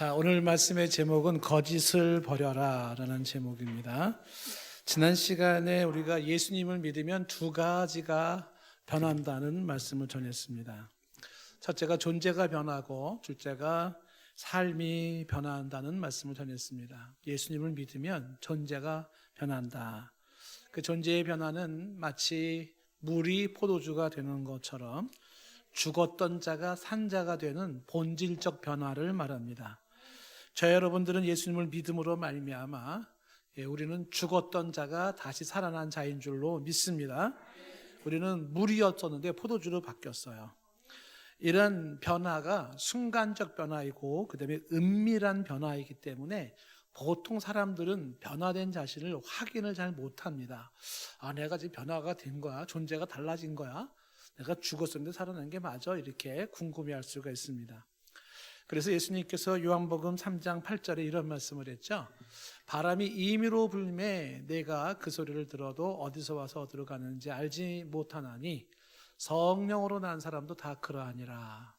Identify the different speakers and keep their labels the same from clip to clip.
Speaker 1: 자, 오늘 말씀의 제목은 거짓을 버려라 라는 제목입니다. 지난 시간에 우리가 예수님을 믿으면 두 가지가 변한다는 말씀을 전했습니다. 첫째가 존재가 변하고 둘째가 삶이 변한다는 말씀을 전했습니다. 예수님을 믿으면 존재가 변한다. 그 존재의 변화는 마치 물이 포도주가 되는 것처럼 죽었던 자가 산 자가 되는 본질적 변화를 말합니다. 저 여러분들은 예수님을 믿음으로 말미암아 우리는 죽었던 자가 다시 살아난 자인 줄로 믿습니다. 우리는 물이었었는데 포도주로 바뀌었어요. 이런 변화가 순간적 변화이고 그다음에 은밀한 변화이기 때문에 보통 사람들은 변화된 자신을 확인을 잘 못합니다. 내가 지금 변화가 된 거야? 존재가 달라진 거야? 내가 죽었었는데 살아난 게 맞아? 이렇게 궁금해할 수가 있습니다. 그래서 예수님께서 요한복음 3장 8절에 이런 말씀을 했죠. 바람이 임의로 불매 내가 그 소리를 들어도 어디서 와서 어디로 가는지 알지 못하나니 성령으로 난 사람도 다 그러하니라.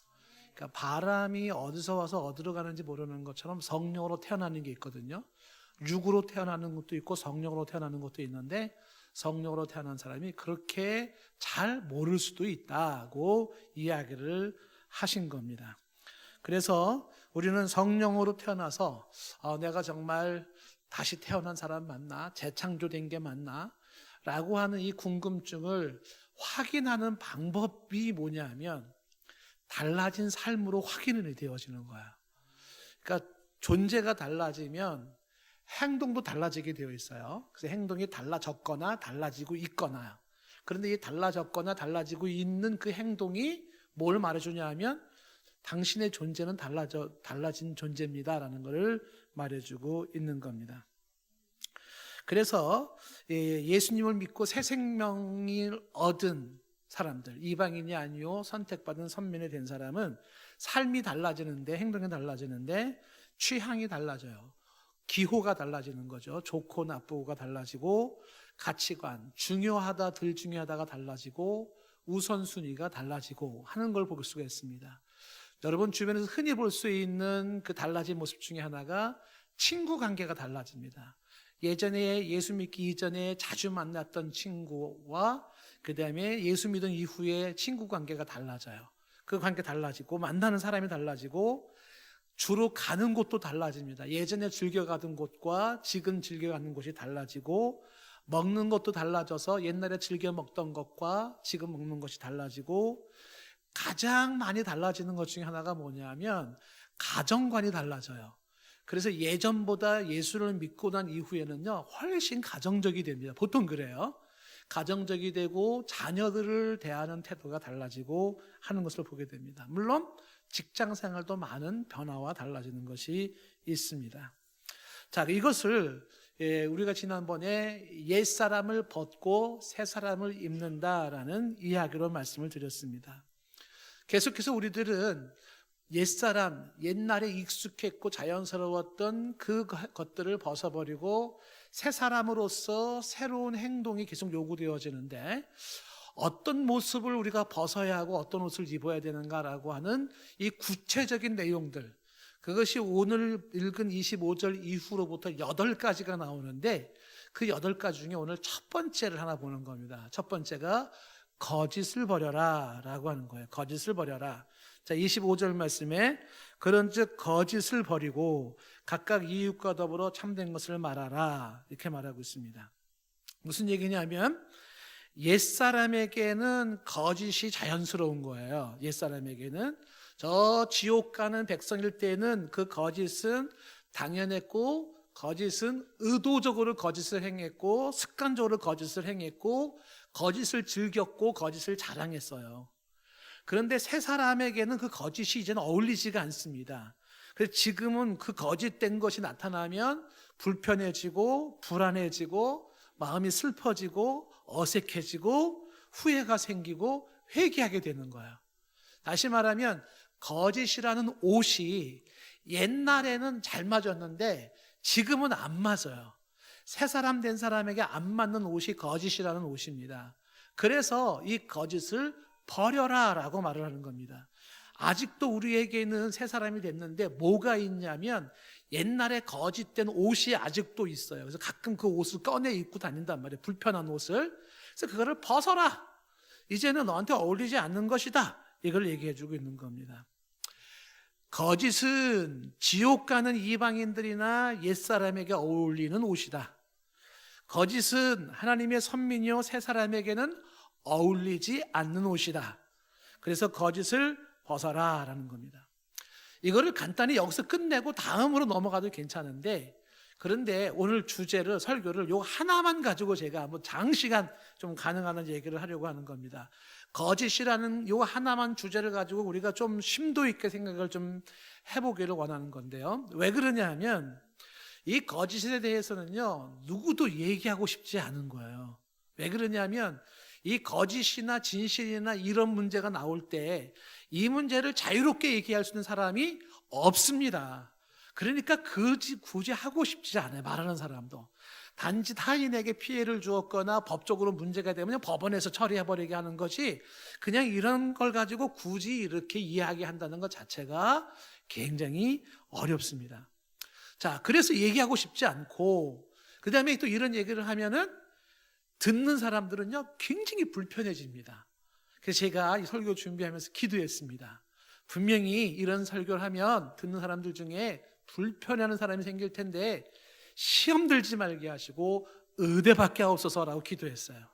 Speaker 1: 그러니까 바람이 어디서 와서 어디로 가는지 모르는 것처럼 성령으로 태어나는 게 있거든요. 육으로 태어나는 것도 있고 성령으로 태어나는 것도 있는데 성령으로 태어난 사람이 그렇게 잘 모를 수도 있다고 이야기를 하신 겁니다. 그래서 우리는 성령으로 태어나서 내가 정말 다시 태어난 사람 맞나? 재창조된 게 맞나? 라고 하는 이 궁금증을 확인하는 방법이 뭐냐면 달라진 삶으로 확인이 되어지는 거야. 그러니까 존재가 달라지면 행동도 달라지게 되어 있어요. 그래서 행동이 달라졌거나 달라지고 있거나. 그런데 이 달라졌거나 달라지고 있는 그 행동이 뭘 말해주냐 하면 당신의 존재는 달라진 존재입니다라는 것을 말해주고 있는 겁니다. 그래서 예수님을 믿고 새 생명을 얻은 사람들, 이방인이 아니요 선택받은 선민이 된 사람은 삶이 달라지는데, 행동이 달라지는데 취향이 달라져요. 기호가 달라지는 거죠. 좋고 나쁘고가 달라지고 가치관, 중요하다 덜 중요하다가 달라지고 우선순위가 달라지고 하는 걸 볼 수가 있습니다. 여러분 주변에서 흔히 볼 수 있는 그 달라진 모습 중에 하나가 친구 관계가 달라집니다. 예전에 예수 믿기 이전에 자주 만났던 친구와 그 다음에 예수 믿은 이후에 친구 관계가 달라져요. 그 관계 달라지고 만나는 사람이 달라지고 주로 가는 곳도 달라집니다. 예전에 즐겨가던 곳과 지금 즐겨가는 곳이 달라지고 먹는 것도 달라져서 옛날에 즐겨 먹던 것과 지금 먹는 것이 달라지고 가장 많이 달라지는 것 중에 하나가 뭐냐면 가정관이 달라져요. 그래서 예전보다 예수를 믿고 난 이후에는요 훨씬 가정적이 됩니다. 보통 그래요. 가정적이 되고 자녀들을 대하는 태도가 달라지고 하는 것을 보게 됩니다. 물론 직장 생활도 많은 변화와 달라지는 것이 있습니다. 자, 이것을 우리가 지난번에 옛사람을 벗고 새사람을 입는다라는 이야기로 말씀을 드렸습니다. 계속해서 우리들은 옛사람, 옛날에 익숙했고 자연스러웠던 그 것들을 벗어버리고 새 사람으로서 새로운 행동이 계속 요구되어지는데 어떤 모습을 우리가 벗어야 하고 어떤 옷을 입어야 되는가라고 하는 이 구체적인 내용들, 그것이 오늘 읽은 25절 이후로부터 8가지가 나오는데 그 8가지 중에 오늘 첫 번째를 하나 보는 겁니다. 첫 번째가 거짓을 버려라 라고 하는 거예요. 거짓을 버려라. 자, 25절 말씀에 그런즉 거짓을 버리고 각각 이웃과 더불어 참된 것을 말하라 이렇게 말하고 있습니다. 무슨 얘기냐면 옛사람에게는 거짓이 자연스러운 거예요. 옛사람에게는 저 지옥 가는 백성일 때는 그 거짓은 당연했고 거짓은 의도적으로 거짓을 행했고 습관적으로 거짓을 행했고 거짓을 즐겼고 거짓을 자랑했어요. 그런데 새 사람에게는 그 거짓이 이제는 어울리지가 않습니다. 그래서 지금은 그 거짓된 것이 나타나면 불편해지고 불안해지고 마음이 슬퍼지고 어색해지고 후회가 생기고 회개하게 되는 거예요. 다시 말하면 거짓이라는 옷이 옛날에는 잘 맞았는데 지금은 안 맞아요. 새 사람 된 사람에게 안 맞는 옷이 거짓이라는 옷입니다. 그래서 이 거짓을 버려라 라고 말을 하는 겁니다. 아직도 우리에게는 새 사람이 됐는데 뭐가 있냐면 옛날에 거짓된 옷이 아직도 있어요. 그래서 가끔 그 옷을 꺼내 입고 다닌단 말이에요. 불편한 옷을. 그래서 그거를 벗어라. 이제는 너한테 어울리지 않는 것이다. 이걸 얘기해 주고 있는 겁니다. 거짓은 지옥 가는 이방인들이나 옛사람에게 어울리는 옷이다. 거짓은 하나님의 선민이요 새 사람에게는 어울리지 않는 옷이다. 그래서 거짓을 벗어라 라는 겁니다. 이거를 간단히 여기서 끝내고 다음으로 넘어가도 괜찮은데, 그런데 오늘 주제를 설교를 요 하나만 가지고 제가 뭐 장시간 좀 가능한 얘기를 하려고 하는 겁니다. 거짓이라는 요 하나만 주제를 가지고 우리가 좀 심도 있게 생각을 좀 해보기를 원하는 건데요. 왜 그러냐 하면 이 거짓에 대해서는요 누구도 얘기하고 싶지 않은 거예요. 왜 그러냐면 이 거짓이나 진실이나 이런 문제가 나올 때 이 문제를 자유롭게 얘기할 수 있는 사람이 없습니다. 그러니까 굳이 하고 싶지 않아요. 말하는 사람도. 단지 타인에게 피해를 주었거나 법적으로 문제가 되면 법원에서 처리해버리게 하는 것이, 그냥 이런 걸 가지고 굳이 이렇게 이야기한다는 것 자체가 굉장히 어렵습니다. 자, 그래서 얘기하고 싶지 않고, 그 다음에 또 이런 얘기를 하면은 듣는 사람들은요 굉장히 불편해집니다. 그래서 제가 이 설교 준비하면서 기도했습니다. 분명히 이런 설교를 하면 듣는 사람들 중에 불편해하는 사람이 생길 텐데 시험 들지 말게 하시고 의대밖에 없어서라고 기도했어요.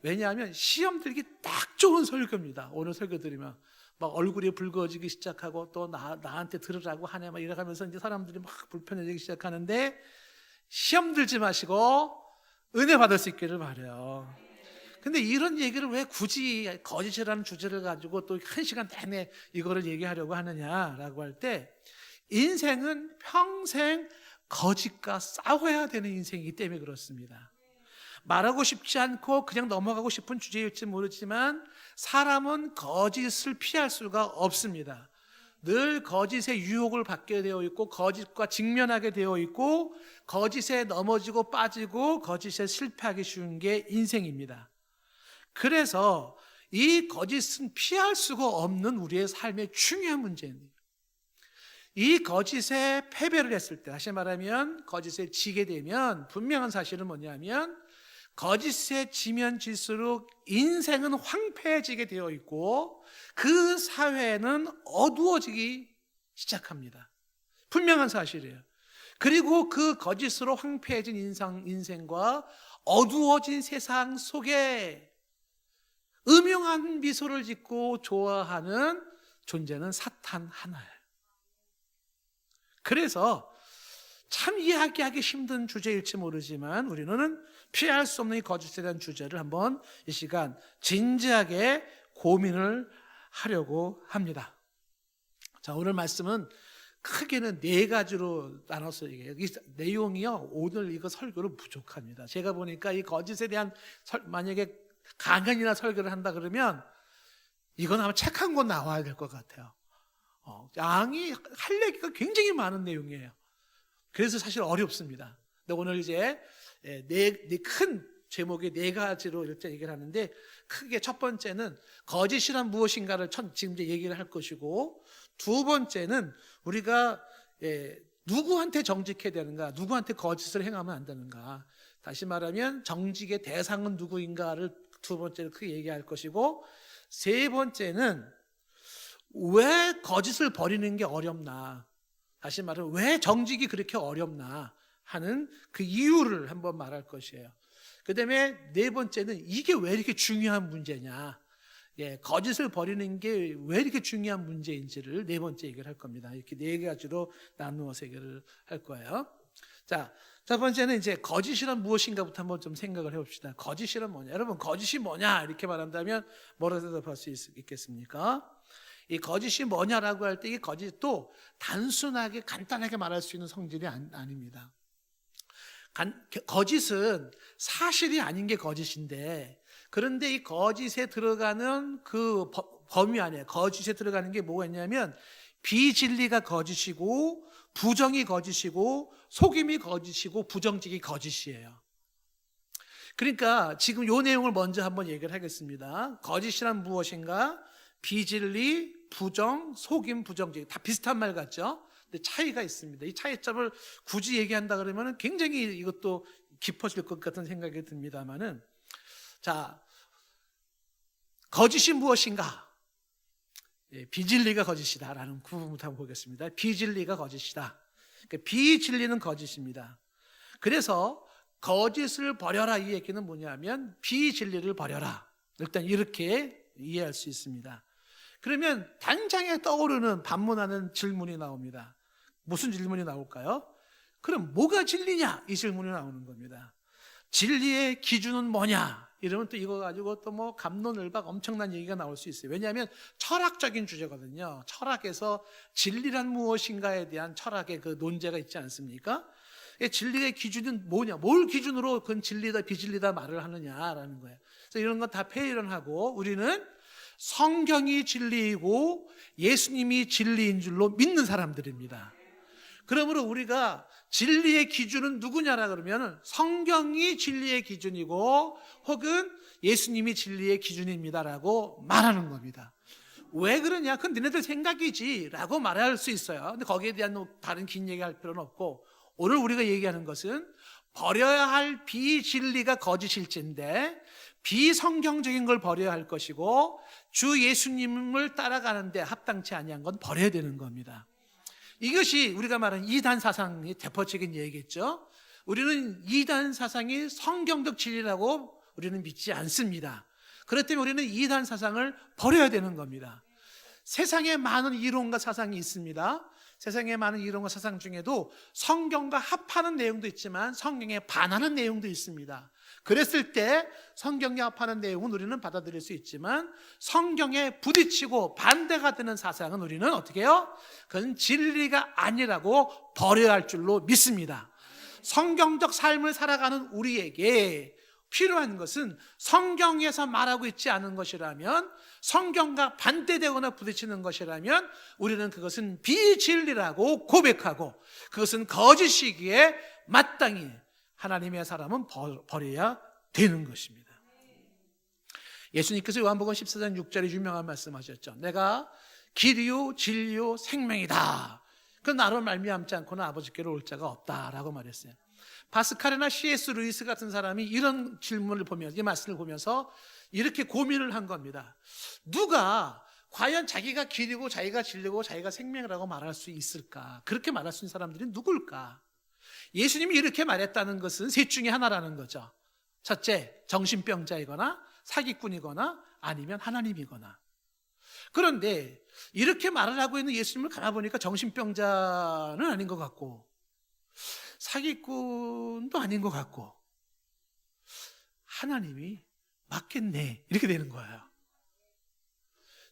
Speaker 1: 왜냐하면 시험 들기 딱 좋은 설교입니다. 오늘 설교 들으면 막 얼굴이 붉어지기 시작하고 또 나한테 들으라고 하네 막 이래가면서 이제 사람들이 막 불편해지기 시작하는데, 시험 들지 마시고 은혜 받을 수 있기를 바라요. 근데 이런 얘기를 왜 굳이 거짓이라는 주제를 가지고 또 1시간 내내 이거를 얘기하려고 하느냐라고 할 때, 인생은 평생 거짓과 싸워야 되는 인생이기 때문에 그렇습니다. 말하고 싶지 않고 그냥 넘어가고 싶은 주제일지 모르지만 사람은 거짓을 피할 수가 없습니다. 늘 거짓의 유혹을 받게 되어 있고 거짓과 직면하게 되어 있고 거짓에 넘어지고 빠지고 거짓에 실패하기 쉬운 게 인생입니다. 그래서 이 거짓은 피할 수가 없는 우리의 삶의 중요한 문제입니다. 이 거짓에 패배를 했을 때, 다시 말하면 거짓에 지게 되면 분명한 사실은 뭐냐면 거짓에 지면 질수록 인생은 황폐해지게 되어 있고 그 사회는 어두워지기 시작합니다. 분명한 사실이에요. 그리고 그 거짓으로 황폐해진 인생과 어두워진 세상 속에 음흉한 미소를 짓고 좋아하는 존재는 사탄 하나예요. 그래서 참 이야기하기 힘든 주제일지 모르지만 우리는 피할 수 없는 이 거짓에 대한 주제를 한번 이 시간 진지하게 고민을 하려고 합니다. 자, 오늘 말씀은 크게는 4가지로 나눠서 얘기해요. 이 내용이요 오늘 이거 설교로 부족합니다. 제가 보니까 이 거짓에 대한 만약에 강연이나 설교를 한다 그러면 이건 아마 책 한 권 나와야 될 것 같아요. 양이 할 얘기가 굉장히 많은 내용이에요. 그래서 사실 어렵습니다. 근데 오늘 이제 큰 제목의 4가지로 이렇게 얘기를 하는데, 크게 첫 번째는 거짓이란 무엇인가를 지금 이제 얘기를 할 것이고, 두 번째는 우리가 누구한테 정직해야 되는가, 누구한테 거짓을 행하면 안 되는가, 다시 말하면 정직의 대상은 누구인가를 두 번째로 크게 얘기할 것이고, 세 번째는 왜 거짓을 버리는 게 어렵나, 다시 말하면 왜 정직이 그렇게 어렵나 하는 그 이유를 한번 말할 것이에요. 그 다음에 네 번째는 이게 왜 이렇게 중요한 문제냐, 거짓을 버리는 게 왜 이렇게 중요한 문제인지를 네 번째 얘기를 할 겁니다. 이렇게 4가지로 나누어서 얘기를 할 거예요. 자, 첫 번째는 이제 거짓이란 무엇인가부터 한번 좀 생각을 해봅시다. 거짓이란 뭐냐? 여러분, 거짓이 뭐냐? 이렇게 말한다면 뭐라 대답할 수 있겠습니까? 이 거짓이 뭐냐라고 할 때 이 거짓도 단순하게 간단하게 말할 수 있는 성질이 아닙니다. 거짓은 사실이 아닌 게 거짓인데, 그런데 이 거짓에 들어가는 그 범위 안에 거짓에 들어가는 게 뭐가 있냐면 비진리가 거짓이고 부정이 거짓이고 속임이 거짓이고 부정직이 거짓이에요. 그러니까 지금 이 내용을 먼저 한번 얘기를 하겠습니다. 거짓이란 무엇인가? 비진리, 부정, 속임, 부정직 다 비슷한 말 같죠? 근데 차이가 있습니다. 이 차이점을 굳이 얘기한다 그러면 굉장히 이것도 깊어질 것 같은 생각이 듭니다만은, 자, 거짓이 무엇인가? 비진리가 거짓이다라는 구분부터 한번 보겠습니다. 비진리가 거짓이다. 그러니까 비진리는 거짓입니다. 그래서 거짓을 버려라 이 얘기는 뭐냐면 비진리를 버려라. 일단 이렇게 이해할 수 있습니다. 그러면 당장에 떠오르는 반문하는 질문이 나옵니다. 무슨 질문이 나올까요? 그럼 뭐가 진리냐? 이 질문이 나오는 겁니다. 진리의 기준은 뭐냐? 이러면 또 이거 가지고 또 뭐 갑론을박 엄청난 얘기가 나올 수 있어요. 왜냐하면 철학적인 주제거든요. 철학에서 진리란 무엇인가에 대한 철학의 그 논제가 있지 않습니까? 진리의 기준은 뭐냐? 뭘 기준으로 그건 진리다 비진리다 말을 하느냐라는 거예요. 그래서 이런 건 다 폐일은하고 우리는 성경이 진리이고 예수님이 진리인 줄로 믿는 사람들입니다. 그러므로 우리가 진리의 기준은 누구냐라 그러면 성경이 진리의 기준이고 혹은 예수님이 진리의 기준입니다라고 말하는 겁니다. 왜 그러냐? 그건 너네들 생각이지 라고 말할 수 있어요. 근데 거기에 대한 다른 긴 얘기할 필요는 없고, 오늘 우리가 얘기하는 것은 버려야 할 비진리가 거짓일진데 비성경적인 걸 버려야 할 것이고 주 예수님을 따라가는데 합당치 아니한 건 버려야 되는 겁니다. 이것이 우리가 말하는 이단 사상의 대표적인 얘기겠죠. 우리는 이단 사상이 성경적 진리라고 우리는 믿지 않습니다. 그렇기 때문에 우리는 이단 사상을 버려야 되는 겁니다. 세상에 많은 이론과 사상이 있습니다. 세상에 많은 이론과 사상 중에도 성경과 합하는 내용도 있지만 성경에 반하는 내용도 있습니다. 그랬을 때 성경에 합하는 내용은 우리는 받아들일 수 있지만 성경에 부딪히고 반대가 되는 사상은 우리는 어떻게 해요? 그건 진리가 아니라고 버려야 할 줄로 믿습니다. 성경적 삶을 살아가는 우리에게 필요한 것은 성경에서 말하고 있지 않은 것이라면, 성경과 반대되거나 부딪히는 것이라면 우리는 그것은 비진리라고 고백하고 그것은 거짓이기에 마땅히 하나님의 사람은 버려야 되는 것입니다. 예수님께서 요한복음 14장 6절에 유명한 말씀하셨죠. 내가 길이요 진리요 생명이다. 그 나로 말미암지 않고는 아버지께로 올 자가 없다라고 말했어요. 파스칼이나 C.S. 루이스 같은 사람이 이런 질문을 보면서, 이 말씀을 보면서 이렇게 고민을 한 겁니다. 누가 과연 자기가 길이고 자기가 진리고 자기가 생명이라고 말할 수 있을까? 그렇게 말할 수 있는 사람들이 누굴까? 예수님이 이렇게 말했다는 것은 셋 중에 하나라는 거죠. 첫째, 정신병자이거나 사기꾼이거나 아니면 하나님이거나. 그런데 이렇게 말을 하고 있는 예수님을 가만보니까 정신병자는 아닌 것 같고 사기꾼도 아닌 것 같고 하나님이 맞겠네 이렇게 되는 거예요.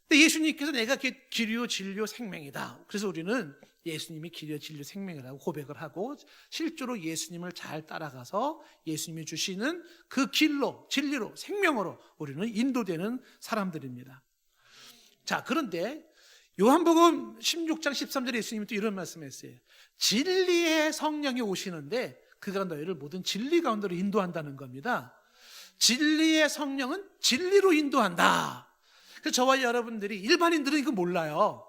Speaker 1: 근데 예수님께서 내가 길이요 진리요 생명이다. 그래서 우리는 예수님이 길이요 진리요 생명이라고 고백을 하고 실제로 예수님을 잘 따라가서 예수님이 주시는 그 길로 진리로 생명으로 우리는 인도되는 사람들입니다. 자, 그런데 요한복음 16장 13절에 예수님이 또 이런 말씀했어요. 진리의 성령이 오시는데 그가 너희를 모든 진리 가운데로 인도한다는 겁니다. 진리의 성령은 진리로 인도한다. 그래서 저와 여러분들이, 일반인들은 이거 몰라요.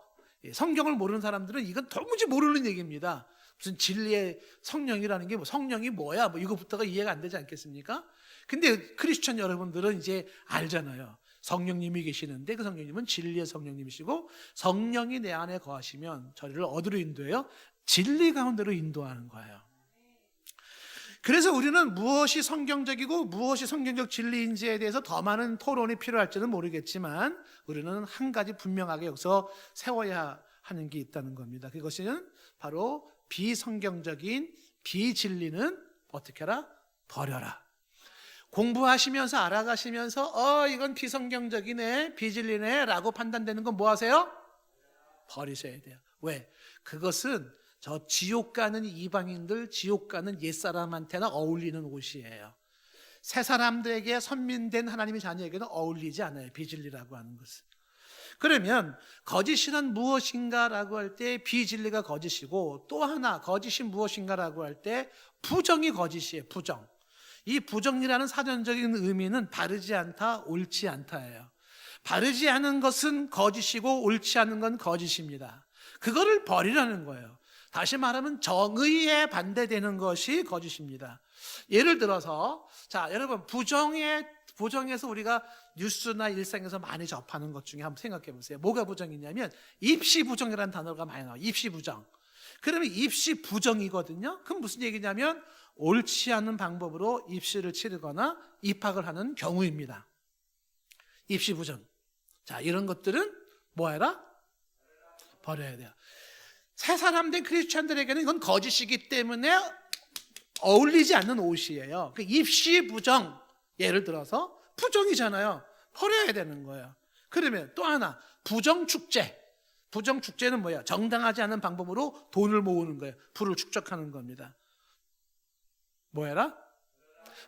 Speaker 1: 성경을 모르는 사람들은 이건 도무지 모르는 얘기입니다. 무슨 진리의 성령이라는 게 뭐 성령이 뭐야? 뭐 이거부터가 이해가 안 되지 않겠습니까? 근데 크리스천 여러분들은 이제 알잖아요. 성령님이 계시는데 그 성령님은 진리의 성령님이시고 성령이 내 안에 거하시면 저희를 어디로 인도해요? 진리 가운데로 인도하는 거예요. 그래서 우리는 무엇이 성경적이고 무엇이 성경적 진리인지에 대해서 더 많은 토론이 필요할지는 모르겠지만 우리는 한 가지 분명하게 여기서 세워야 하는 게 있다는 겁니다. 그것은 바로 비성경적인 비진리는 어떻게 하라? 버려라. 공부하시면서 알아가시면서 이건 비성경적이네 비진리네 라고 판단되는 건 뭐 하세요? 버리셔야 돼요. 왜? 그것은 저 지옥 가는 이방인들, 지옥 가는 옛사람한테나 어울리는 옷이에요. 새 사람들에게 선민된 하나님의 자녀에게는 어울리지 않아요. 비진리라고 하는 것은. 그러면 거짓이란 무엇인가라고 할 때 비진리가 거짓이고, 또 하나 거짓이 무엇인가라고 할 때 부정이 거짓이에요. 부정. 이 부정이라는 사전적인 의미는 바르지 않다, 옳지 않다예요. 바르지 않은 것은 거짓이고 옳지 않은 건 거짓입니다. 그거를 버리라는 거예요. 다시 말하면 정의에 반대되는 것이 거짓입니다. 예를 들어서 자, 여러분 부정에서 우리가 뉴스나 일상에서 많이 접하는 것 중에 한번 생각해 보세요. 뭐가 부정이냐면 입시 부정이라는 단어가 많이 나와요. 입시 부정. 그러면 입시 부정이거든요. 그럼 무슨 얘기냐면 옳지 않은 방법으로 입시를 치르거나 입학을 하는 경우입니다. 입시 부정. 자, 이런 것들은 뭐 해라? 버려야 돼요. 새 사람 된 크리스찬들에게는 이건 거짓이기 때문에 어울리지 않는 옷이에요. 그 입시 부정, 예를 들어서 부정이잖아요. 버려야 되는 거예요. 그러면 또 하나, 부정축제. 부정축제는 뭐야? 정당하지 않은 방법으로 돈을 모으는 거예요. 부를 축적하는 겁니다. 뭐해라?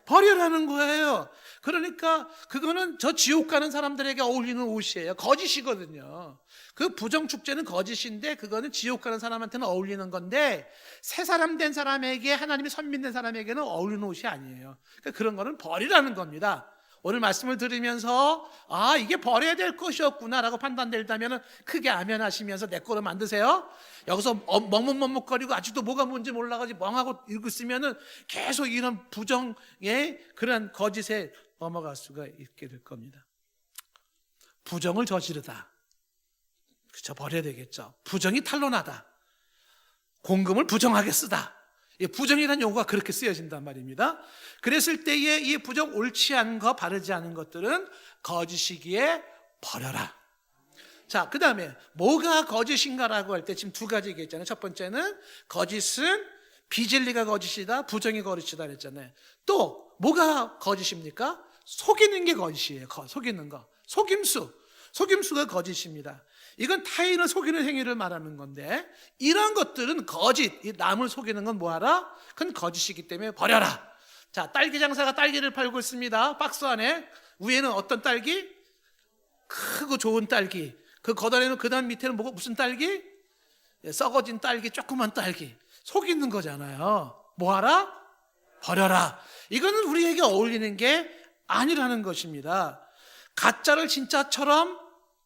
Speaker 1: 버려라는 거예요. 그러니까 그거는 저 지옥 가는 사람들에게 어울리는 옷이에요. 거짓이거든요. 그 부정축제는 거짓인데 그거는 지옥 가는 사람한테는 어울리는 건데 새 사람 된 사람에게, 하나님이 선 믿는 사람에게는 어울리는 옷이 아니에요. 그러니까 그런 거는 버리라는 겁니다. 오늘 말씀을 들으면서 아, 이게 버려야 될 것이었구나 라고 판단된다면 크게 아멘하시면서 내 거로 만드세요. 여기서 먹먹먹먹거리고 아직도 뭐가 뭔지 몰라가지고 멍하고 읽고 있으면 계속 이런 부정의 그런 거짓에 넘어갈 수가 있게 될 겁니다. 부정을 저지르다, 그렇죠, 버려야 되겠죠. 부정이 탄로나다, 공금을 부정하게 쓰다. 부정이라는 용어가 그렇게 쓰여진단 말입니다. 그랬을 때에 이 부정, 옳지 않은 거, 바르지 않은 것들은 거짓이기에 버려라. 자, 그 다음에 뭐가 거짓인가라고 할 때 지금 두 가지 얘기했잖아요. 첫 번째는 거짓은 비진리가 거짓이다, 부정이 거짓이다 그랬잖아요. 또 뭐가 거짓입니까? 속이는 게 거짓이에요. 속이는 거, 속임수가 거짓입니다. 이건 타인을 속이는 행위를 말하는 건데 이런 것들은 거짓, 남을 속이는 건 뭐하라? 그건 거짓이기 때문에 버려라. 자, 딸기 장사가 딸기를 팔고 있습니다. 박스 안에 위에는 어떤 딸기? 크고 좋은 딸기. 그 걷어내는 그 다음 밑에는 무슨 딸기? 썩어진 딸기, 조그만 딸기. 속이는 거잖아요. 뭐하라? 버려라. 이거는 우리에게 어울리는 게 아니라는 것입니다. 가짜를 진짜처럼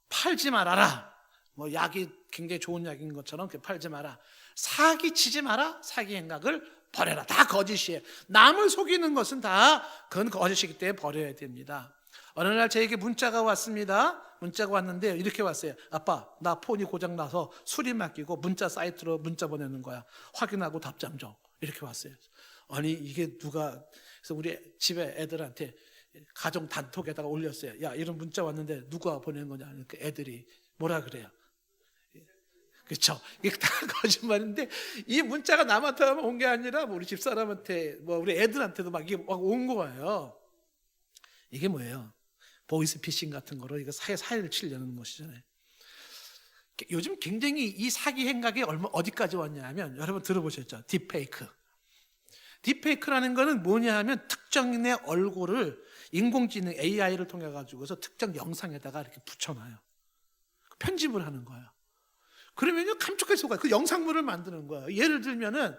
Speaker 1: 팔지 말아라. 뭐 약이 굉장히 좋은 약인 것처럼 팔지 마라. 사기 치지 마라. 사기 행각을 버려라. 다 거짓이에요. 남을 속이는 것은 다 그건 거짓이기 때문에 버려야 됩니다. 어느 날 저에게 문자가 왔습니다. 문자가 왔는데 이렇게 왔어요. 아빠, 나 폰이 고장나서 수리 맡기고 문자 사이트로 문자 보내는 거야. 확인하고 답장 줘. 이렇게 왔어요. 아니 이게 누가, 그래서 우리 집에 애들한테 가정 단톡에다가 올렸어요. 야, 이런 문자 왔는데 누가 보낸 거냐. 그러니까 애들이 뭐라 그래요? 그렇죠? 이게 다 거짓말인데 이 문자가 남한테만 온 게 아니라 우리 집사람한테, 우리 애들한테도 막 이게 막 온 거예요. 이게 뭐예요? 보이스 피싱 같은 거로 이거 사회를 치려는 것이잖아요. 요즘 굉장히 이 사기 행각이 어디까지 왔냐 하면, 여러분 들어보셨죠? 딥페이크. 딥페이크라는 거는 뭐냐 하면 특정인의 얼굴을 인공지능 AI를 통해 가지고서 특정 영상에다가 이렇게 붙여놔요. 편집을 하는 거예요. 그러면요, 감쪽할 수가, 그 영상물을 만드는 거예요. 예를 들면은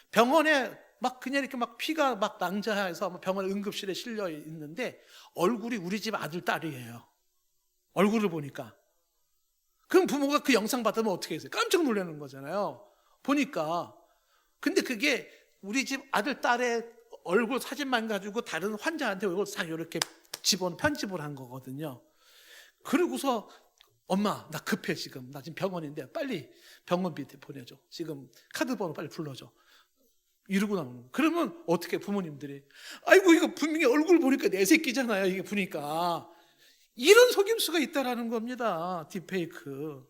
Speaker 1: 병원에 막 그냥 이렇게 막 피가 막 낭자해서 병원 응급실에 실려 있는데 얼굴이 우리 집 아들 딸이에요. 얼굴을 보니까. 그럼 부모가 그 영상 받으면 어떻게 했어요? 깜짝 놀라는 거잖아요. 보니까. 근데 그게 우리 집 아들 딸의 얼굴 사진만 가지고 다른 환자한테 얼굴 싹 이렇게 편집을 한 거거든요. 그러고서 엄마, 나 급해 지금. 나 지금 병원인데 빨리 병원비 보내줘. 지금 카드 번호 빨리 불러줘. 이러고 나오는 거예요. 그러면 어떻게 부모님들이, 아이고 이거 분명히 얼굴 보니까 내 새끼잖아요. 이게 보니까. 이런 속임수가 있다라는 겁니다. 딥페이크.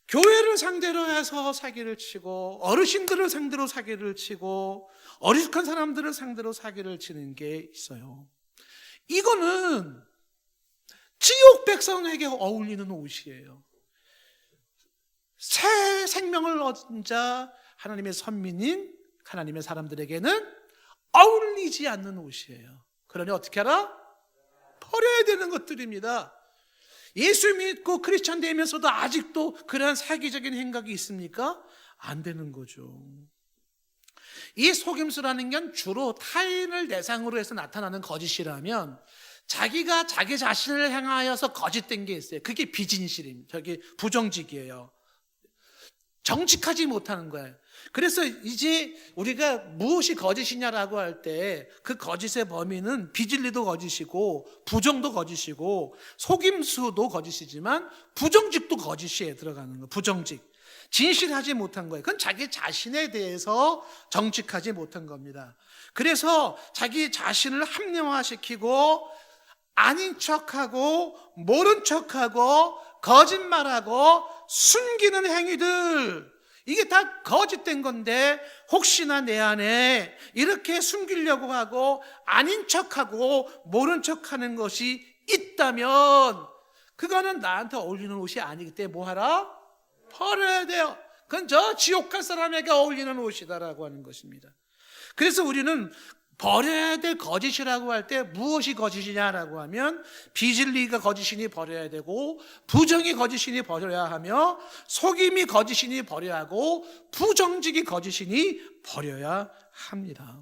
Speaker 1: 교회를 상대로 해서 사기를 치고, 어르신들을 상대로 사기를 치고, 어리숙한 사람들을 상대로 사기를 치는 게 있어요. 이거는 지옥 백성에게 어울리는 옷이에요. 새 생명을 얻은 자, 하나님의 선민인 하나님의 사람들에게는 어울리지 않는 옷이에요. 그러니 어떻게 하라? 버려야 되는 것들입니다. 예수 믿고 크리스찬 되면서도 아직도 그러한 사기적인 행각이 있습니까? 안 되는 거죠. 이 속임수라는 건 주로 타인을 대상으로 해서 나타나는 거짓이라면, 자기가 자기 자신을 향하여서 거짓된 게 있어요. 그게 비진실입니다. 저기 부정직이에요. 정직하지 못하는 거예요. 그래서 이제 우리가 무엇이 거짓이냐라고 할 때 그 거짓의 범위는 비진리도 거짓이고 부정도 거짓이고 속임수도 거짓이지만 부정직도 거짓에 들어가는 거예요. 부정직. 진실하지 못한 거예요. 그건 자기 자신에 대해서 정직하지 못한 겁니다. 그래서 자기 자신을 합리화시키고 아닌 척하고 모른 척하고 거짓말하고 숨기는 행위들, 이게 다 거짓된 건데 혹시나 내 안에 이렇게 숨기려고 하고 아닌 척하고 모른 척하는 것이 있다면 그거는 나한테 어울리는 옷이 아니기 때문에 뭐하라? 버려야 돼요. 그건 저 지옥 갈 사람에게 어울리는 옷이다라고 하는 것입니다. 그래서 우리는 버려야 될 거짓이라고 할 때 무엇이 거짓이냐라고 하면 비진리가 거짓이니 버려야 되고 부정이 거짓이니 버려야 하며 속임이 거짓이니 버려야 하고 부정직이 거짓이니 버려야 합니다.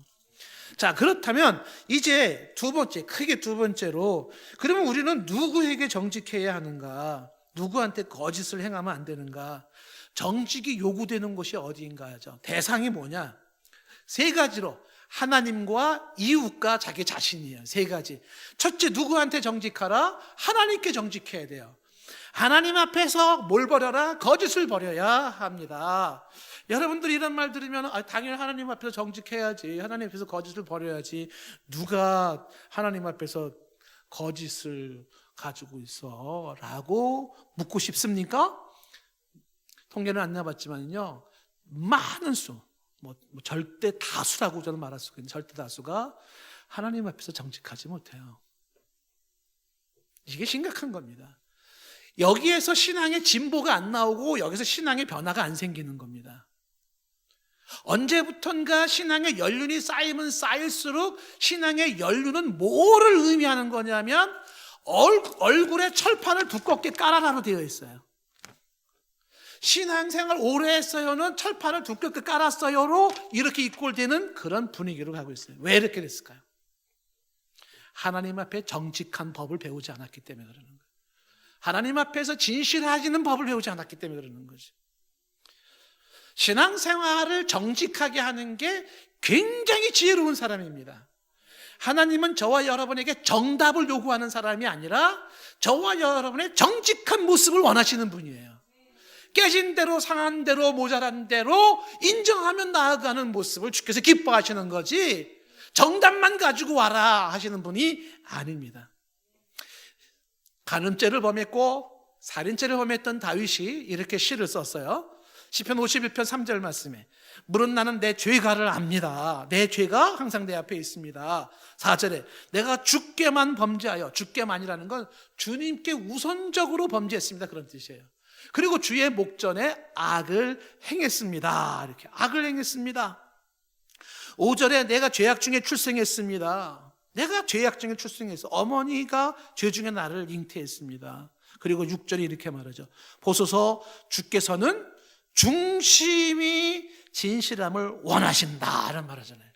Speaker 1: 자, 그렇다면 이제 두 번째, 크게 두 번째로, 그러면 우리는 누구에게 정직해야 하는가? 누구한테 거짓을 행하면 안 되는가? 정직이 요구되는 곳이 어디인가죠? 대상이 뭐냐? 세 가지로, 하나님과 이웃과 자기 자신이에요. 세 가지. 첫째, 누구한테 정직하라? 하나님께 정직해야 돼요. 하나님 앞에서 뭘 버려라? 거짓을 버려야 합니다. 여러분들이 이런 말 들으면 당연히 하나님 앞에서 정직해야지, 하나님 앞에서 거짓을 버려야지, 누가 하나님 앞에서 거짓을 가지고 있어? 라고 묻고 싶습니까? 통계는 안 나봤지만요, 많은 수, 절대 다수라고 저는 말할 수 있는 절대 다수가 하나님 앞에서 정직하지 못해요. 이게 심각한 겁니다. 여기에서 신앙의 진보가 안 나오고 여기서 신앙의 변화가 안 생기는 겁니다. 언제부턴가 신앙의 연륜이 쌓이면 쌓일수록 신앙의 연륜은 뭐를 의미하는 거냐면 얼굴에 철판을 두껍게 깔아라로 되어 있어요. 신앙생활 오래 했어요는 철판을 두껍게 깔았어요로 이렇게 이꼴되는 그런 분위기로 가고 있어요. 왜 이렇게 됐을까요? 하나님 앞에 정직한 법을 배우지 않았기 때문에 그러는 거예요. 하나님 앞에서 진실하지는 법을 배우지 않았기 때문에 그러는 거죠. 신앙생활을 정직하게 하는 게 굉장히 지혜로운 사람입니다. 하나님은 저와 여러분에게 정답을 요구하는 사람이 아니라 저와 여러분의 정직한 모습을 원하시는 분이에요. 깨진 대로, 상한 대로, 모자란 대로 인정하면 나아가는 모습을 주께서 기뻐하시는 거지, 정답만 가지고 와라 하시는 분이 아닙니다. 간음죄를 범했고 살인죄를 범했던 다윗이 이렇게 시를 썼어요. 시편 51편 3절 말씀에, 물은 나는 내 죄가를 압니다. 내 죄가 항상 내 앞에 있습니다. 4절에 내가 주께만 범죄하여, 주께만이라는 건 주님께 우선적으로 범죄했습니다, 그런 뜻이에요. 그리고 주의 목전에 악을 행했습니다. 이렇게 악을 행했습니다. 5절에 내가 죄악 중에 출생했습니다. 내가 죄악 중에 출생해서 어머니가 죄 중에 나를 잉태했습니다. 그리고 6절에 이렇게 말하죠. 보소서 주께서는 중심이 진실함을 원하신다 라는 말 하잖아요.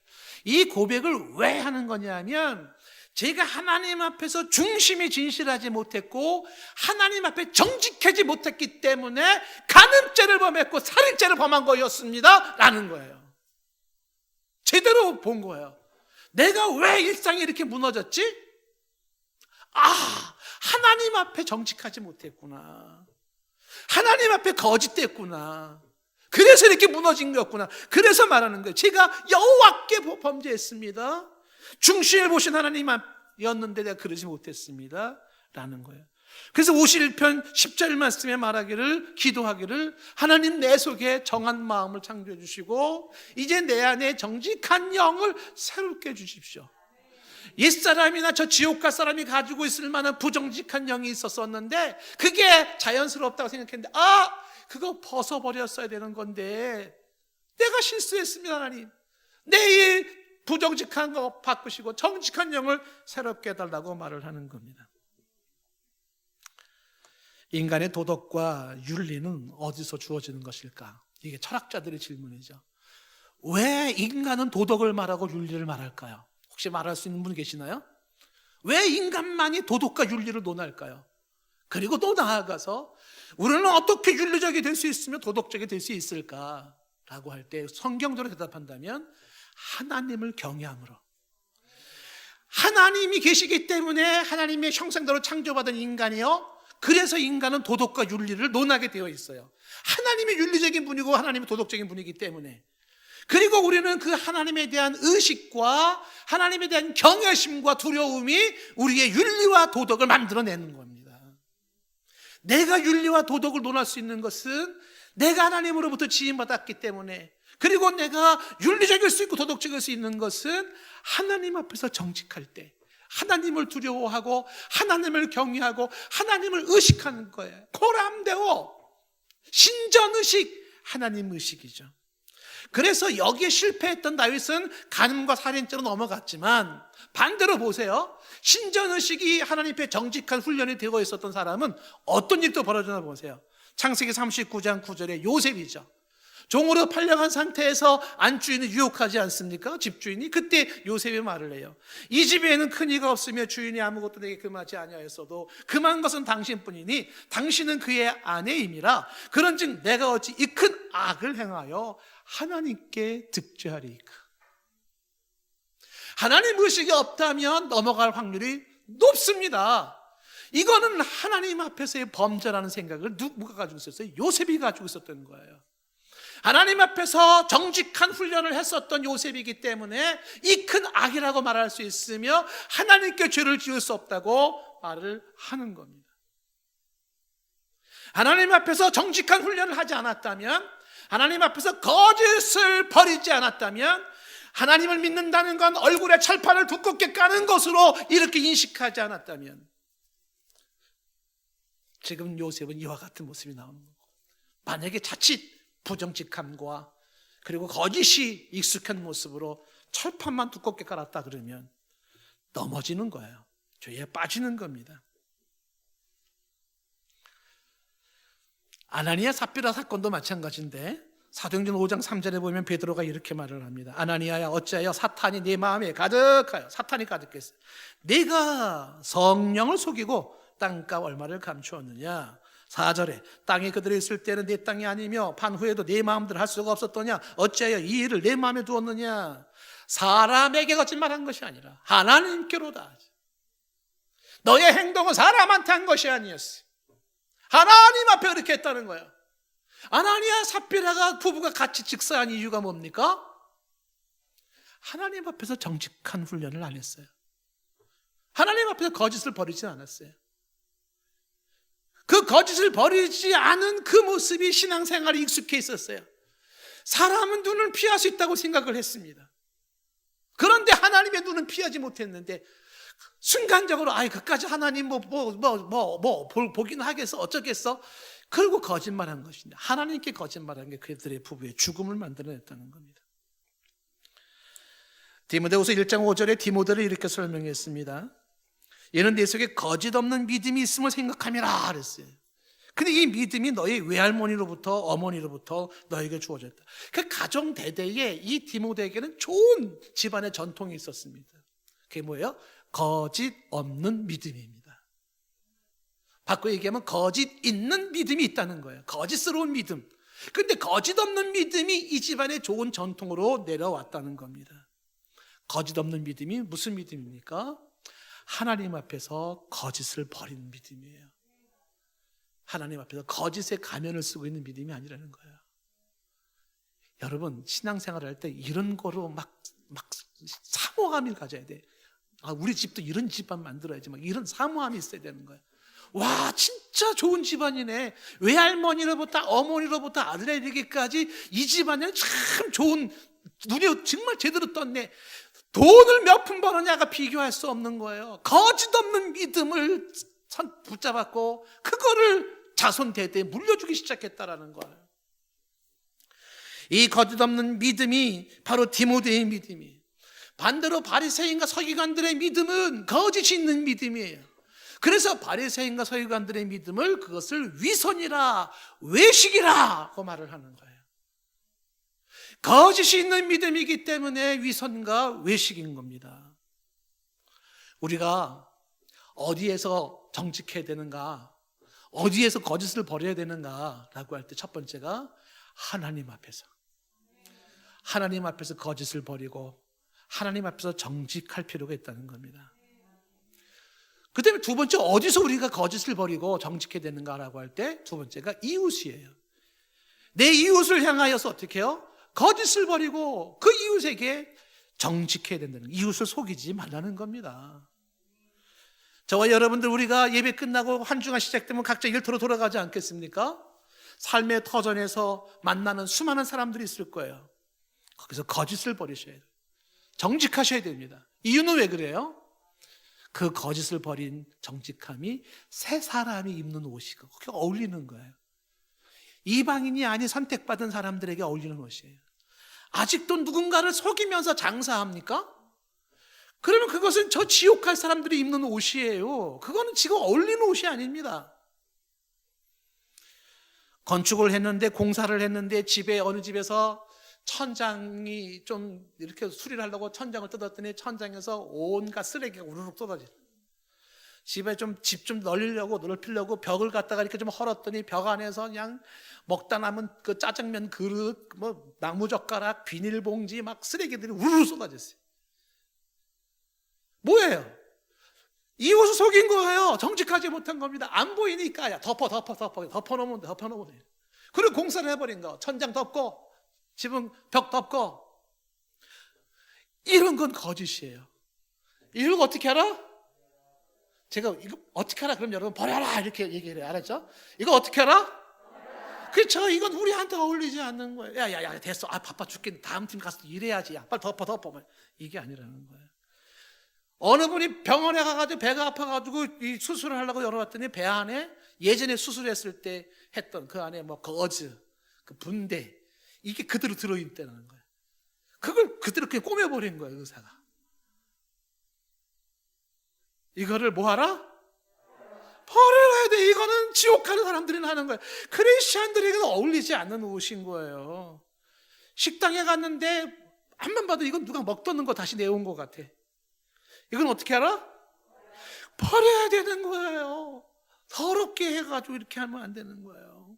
Speaker 1: 이 고백을 왜 하는 거냐면 제가 하나님 앞에서 중심이 진실하지 못했고 하나님 앞에 정직하지 못했기 때문에 간음죄를 범했고 살인죄를 범한 거였습니다 라는 거예요. 제대로 본 거예요. 내가 왜 일상이 이렇게 무너졌지? 하나님 앞에 정직하지 못했구나. 하나님 앞에 거짓됐구나. 그래서 이렇게 무너진 거였구나. 그래서 말하는 거예요. 제가 여호와께 범죄했습니다. 중심을 보신 하나님이었는데 내가 그러지 못했습니다 라는 거예요. 그래서 51편 10절 말씀에 말하기를, 기도하기를, 하나님 내 속에 정한 마음을 창조해 주시고 이제 내 안에 정직한 영을 새롭게 주십시오. 옛사람이나 저 지옥 갈 사람이 가지고 있을 만한 부정직한 영이 있었었는데 그게 자연스럽다고 생각했는데 그거 벗어버렸어야 되는 건데 내가 실수했습니다. 하나님, 내 이 부정직한 거 바꾸시고 정직한 영을 새롭게 해달라고 말을 하는 겁니다. 인간의 도덕과 윤리는 어디서 주어지는 것일까? 이게 철학자들의 질문이죠. 왜 인간은 도덕을 말하고 윤리를 말할까요? 혹시 말할 수 있는 분 계시나요? 왜 인간만이 도덕과 윤리를 논할까요? 그리고 또 나아가서 우리는 어떻게 윤리적이 될 수 있으며 도덕적이 될 수 있을까라고 할 때 성경적으로 대답한다면 하나님을 경외함으로, 하나님이 계시기 때문에 하나님의 형상대로 창조받은 인간이요, 그래서 인간은 도덕과 윤리를 논하게 되어 있어요. 하나님이 윤리적인 분이고 하나님이 도덕적인 분이기 때문에. 그리고 우리는 그 하나님에 대한 의식과 하나님에 대한 경외심과 두려움이 우리의 윤리와 도덕을 만들어내는 겁니다. 내가 윤리와 도덕을 논할 수 있는 것은 내가 하나님으로부터 지음받았기 때문에, 그리고 내가 윤리적일 수 있고 도덕적일 수 있는 것은 하나님 앞에서 정직할 때 하나님을 두려워하고 하나님을 경외하고 하나님을 의식하는 거예요. 코람데오, 신전의식, 하나님 의식이죠. 그래서 여기에 실패했던 다윗은 간음과 살인죄로 넘어갔지만, 반대로 보세요. 신전의식이 하나님 앞에 정직한 훈련이 되어 있었던 사람은 어떤 일도 벌어지나 보세요. 창세기 39장 9절에 요셉이죠. 종으로 팔려간 상태에서 안주인을 유혹하지 않습니까? 집주인이. 그때 요셉이 말을 해요. 이 집에는 큰 이가 없으며 주인이 아무것도 내게 금하지 아니하였어도 금한 것은 당신뿐이니 당신은 그의 아내임이라. 그런즉 내가 어찌 이 큰 악을 행하여 하나님께 득죄하리이까. 하나님 의식이 없다면 넘어갈 확률이 높습니다. 이거는 하나님 앞에서의 범죄라는 생각을 누가 가지고 있었어요? 요셉이 가지고 있었던 거예요. 하나님 앞에서 정직한 훈련을 했었던 요셉이기 때문에 이 큰 악이라고 말할 수 있으며 하나님께 죄를 지을 수 없다고 말을 하는 겁니다. 하나님 앞에서 정직한 훈련을 하지 않았다면, 하나님 앞에서 거짓을 버리지 않았다면, 하나님을 믿는다는 건 얼굴에 철판을 두껍게 까는 것으로 이렇게 인식하지 않았다면, 지금 요셉은 이와 같은 모습이 나오는 거고, 만약에 자칫 부정직함과 그리고 거짓이 익숙한 모습으로 철판만 두껍게 깔았다 그러면 넘어지는 거예요. 죄에 빠지는 겁니다. 아나니아 삽비라 사건도 마찬가지인데, 사도행전 5장 3절에 보면 베드로가 이렇게 말을 합니다. 아나니아야, 어찌하여 사탄이 네 마음에 가득하여, 사탄이 가득했어, 네가 성령을 속이고 땅값 얼마를 감추었느냐. 4절에 땅이 그들이 있을 때는 내 땅이 아니며 반후에도 내 마음대로 할 수가 없었더냐. 어찌하여 이 일을 내 마음에 두었느냐. 사람에게 거짓말한 것이 아니라 하나님께로다. 너의 행동은 사람한테 한 것이 아니었어. 하나님 앞에 그렇게 했다는 거예요. 아나니아 삽비라가 부부가 같이 직사한 이유가 뭡니까? 하나님 앞에서 정직한 훈련을 안 했어요. 하나님 앞에서 거짓을 버리지 않았어요. 그 거짓을 버리지 않은 그 모습이 신앙생활에 익숙해 있었어요. 사람은 눈을 피할 수 있다고 생각을 했습니다. 그런데 하나님의 눈은 피하지 못했는데, 순간적으로 그까지 하나님 보긴 하겠어, 어쩌겠어, 그리고 거짓말한 것인데, 하나님께 거짓말한 게 그들의 부부의 죽음을 만들어냈다는 겁니다. 디모데후서 1장 5절에 디모데를 이렇게 설명했습니다. 얘는 내 속에 거짓 없는 믿음이 있음을 생각함이라 그랬어요. 근데 이 믿음이 너희 외할머니로부터 어머니로부터 너에게 주어졌다. 그 가정 대대에 이 디모데에게는 좋은 집안의 전통이 있었습니다. 그게 뭐예요? 거짓 없는 믿음입니다. 바꿔 얘기하면 거짓 있는 믿음이 있다는 거예요. 거짓스러운 믿음. 근데 거짓 없는 믿음이 이 집안의 좋은 전통으로 내려왔다는 겁니다. 거짓 없는 믿음이 무슨 믿음입니까? 하나님 앞에서 거짓을 버리는 믿음이에요. 하나님 앞에서 거짓의 가면을 쓰고 있는 믿음이 아니라는 거예요. 여러분, 신앙생활을 할 때 이런 거로 막 사모함을 가져야 돼. 우리 집도 이런 집안 만들어야지, 막 이런 사모함이 있어야 되는 거예요. 와, 진짜 좋은 집안이네. 외할머니로부터 어머니로부터 아들에 이르기까지 이 집안은 참 좋은, 눈이 정말 제대로 떴네. 돈을 몇 푼 버느냐가 비교할 수 없는 거예요. 거짓 없는 믿음을 붙잡았고 그거를 자손 대대에 물려주기 시작했다라는 거예요. 이 거짓 없는 믿음이 바로 디모데의 믿음이에요. 반대로 바리새인과 서기관들의 믿음은 거짓이 있는 믿음이에요. 그래서 바리새인과 서기관들의 믿음을 그것을 위선이라 외식이라고 말을 하는 거예요. 거짓이 있는 믿음이기 때문에 위선과 외식인 겁니다. 우리가 어디에서 정직해야 되는가, 어디에서 거짓을 버려야 되는가라고 할 때 첫 번째가 하나님 앞에서. 하나님 앞에서 거짓을 버리고 하나님 앞에서 정직할 필요가 있다는 겁니다. 그 다음에 두 번째, 어디서 우리가 거짓을 버리고 정직해야 되는가라고 할 때 두 번째가 이웃이에요. 내 이웃을 향하여서 어떻게 해요? 거짓을 버리고 그 이웃에게 정직해야 된다는, 이웃을 속이지 말라는 겁니다. 저와 여러분들, 우리가 예배 끝나고 한 주간 시작되면 각자 일터로 돌아가지 않겠습니까? 삶의 터전에서 만나는 수많은 사람들이 있을 거예요. 거기서 거짓을 버리셔야 돼요. 정직하셔야 됩니다. 이유는 왜 그래요? 그 거짓을 버린 정직함이 새 사람이 입는 옷이고 그게 어울리는 거예요. 이방인이 아닌 선택받은 사람들에게 어울리는 옷이에요. 아직도 누군가를 속이면서 장사합니까? 그러면 그것은 저 지옥 갈 사람들이 입는 옷이에요. 그거는 지금 어울리는 옷이 아닙니다. 건축을 했는데, 공사를 했는데, 집에 어느 집에서 천장이 좀 이렇게 수리를 하려고 천장을 뜯었더니 천장에서 온갖 쓰레기가 우르륵 쏟아져. 집에 좀 집 좀 넓히려고 벽을 갖다가 이렇게 좀 헐었더니 벽 안에서 그냥 먹다 남은 그 짜장면 그릇, 뭐 나무젓가락, 비닐봉지 막 쓰레기들이 우르르 쏟아졌어요. 뭐예요? 이웃을 속인 거예요. 정직하지 못한 겁니다. 안 보이니까 야 덮어놓으면 돼. 그리고 공사를 해버린 거. 천장 덮고 지붕 벽 덮고. 이런 건 거짓이에요. 이런 거 어떻게 알아? 제가 이거 어떻게 알아? 그럼 여러분 버려라 이렇게 얘기를 해요. 알았죠? 이거 어떻게 알아? 그렇죠. 이건 우리한테 어울리지 않는 거예요. 야야야 됐어. 바빠 죽겠네. 다음 팀 가서 일해야지. 야 빨리 덮어. 이게 아니라는 거예요. 어느 분이 병원에 가가지고 배가 아파가지고 이 수술을 하려고 열어봤더니 배 안에 예전에 수술했을 때 했던 그 안에 뭐 거즈, 그 분대, 이게 그대로 들어있다는 거예요. 그걸 그대로 그냥 꼬매버린 거예요, 의사가. 이거를 뭐 하라? 버려야 돼. 이거는 지옥 가는 사람들이 하는 거예요. 크리스천들에게는 어울리지 않는 옷인 거예요. 식당에 갔는데 한번 봐도 이건 누가 먹던 거 다시 내온 것 같아. 이건 어떻게 알아? 버려야 되는 거예요. 더럽게 해가지고 이렇게 하면 안 되는 거예요.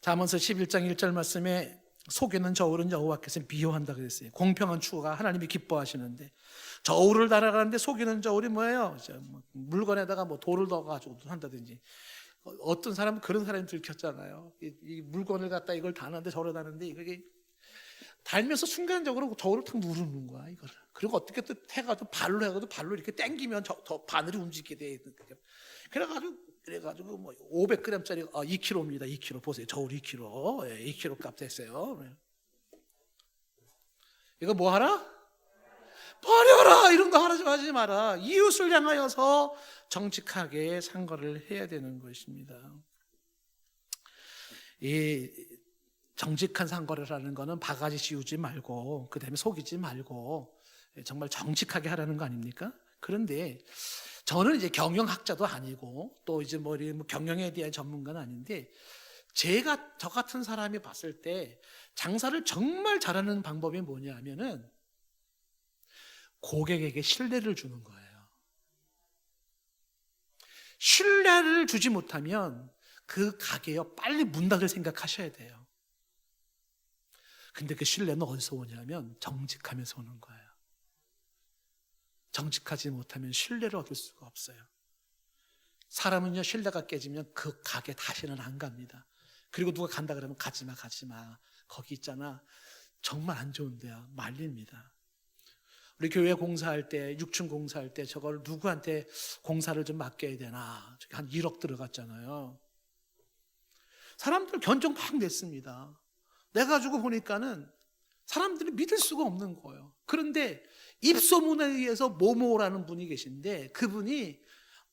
Speaker 1: 잠언서 11장 1절 말씀에 속이는 저울은 여호와께서 미워한다 그랬어요. 공평한 추가 하나님이 기뻐하시는데, 저울을 달아가는데 속이는 저울이 뭐예요? 물건에다가 뭐 돌을 넣어가지고 한다든지. 어떤 사람은 그런 사람이 들켰잖아요. 이 물건을 갖다 이걸 다는데 저를 다는데 이게 달면서 순간적으로 저울을 탁 누르는 거야, 이거를. 그리고 어떻게 또 해가지고 발로 해가지고 발로 이렇게 당기면 저 바늘이 움직이게 돼. 그래가지고 뭐 500g짜리 2kg입니다. 2kg 보세요. 저울 2kg. 예, 2kg 값 됐어요. 이거 뭐 하라? 버려라. 이런 거 하지 마라. 이웃을 향하여서 정직하게 상거를 해야 되는 것입니다. 이 정직한 상거래라는 거는 바가지 씌우지 말고, 그 다음에 속이지 말고 정말 정직하게 하라는 거 아닙니까? 그런데 저는 이제 경영학자도 아니고 또 이제 뭐 경영에 대한 전문가는 아닌데, 저 같은 사람이 봤을 때 장사를 정말 잘하는 방법이 뭐냐 하면은 고객에게 신뢰를 주는 거예요. 신뢰를 주지 못하면 그 가게요 빨리 문 닫을 생각하셔야 돼요. 근데 그 신뢰는 어디서 오냐면 정직하면서 오는 거예요. 정직하지 못하면 신뢰를 얻을 수가 없어요. 사람은요, 신뢰가 깨지면 그 가게 다시는 안 갑니다. 그리고 누가 간다 그러면 가지 마. 거기 있잖아. 정말 안 좋은 데야. 말립니다. 우리 교회 공사할 때, 6층 공사할 때 저걸 누구한테 공사를 좀 맡겨야 되나. 저기 한 1억 들어갔잖아요. 사람들 견적 막 냈습니다. 내가지고 보니까는 사람들이 믿을 수가 없는 거예요. 그런데 입소문에 의해서 모모라는 분이 계신데, 그분이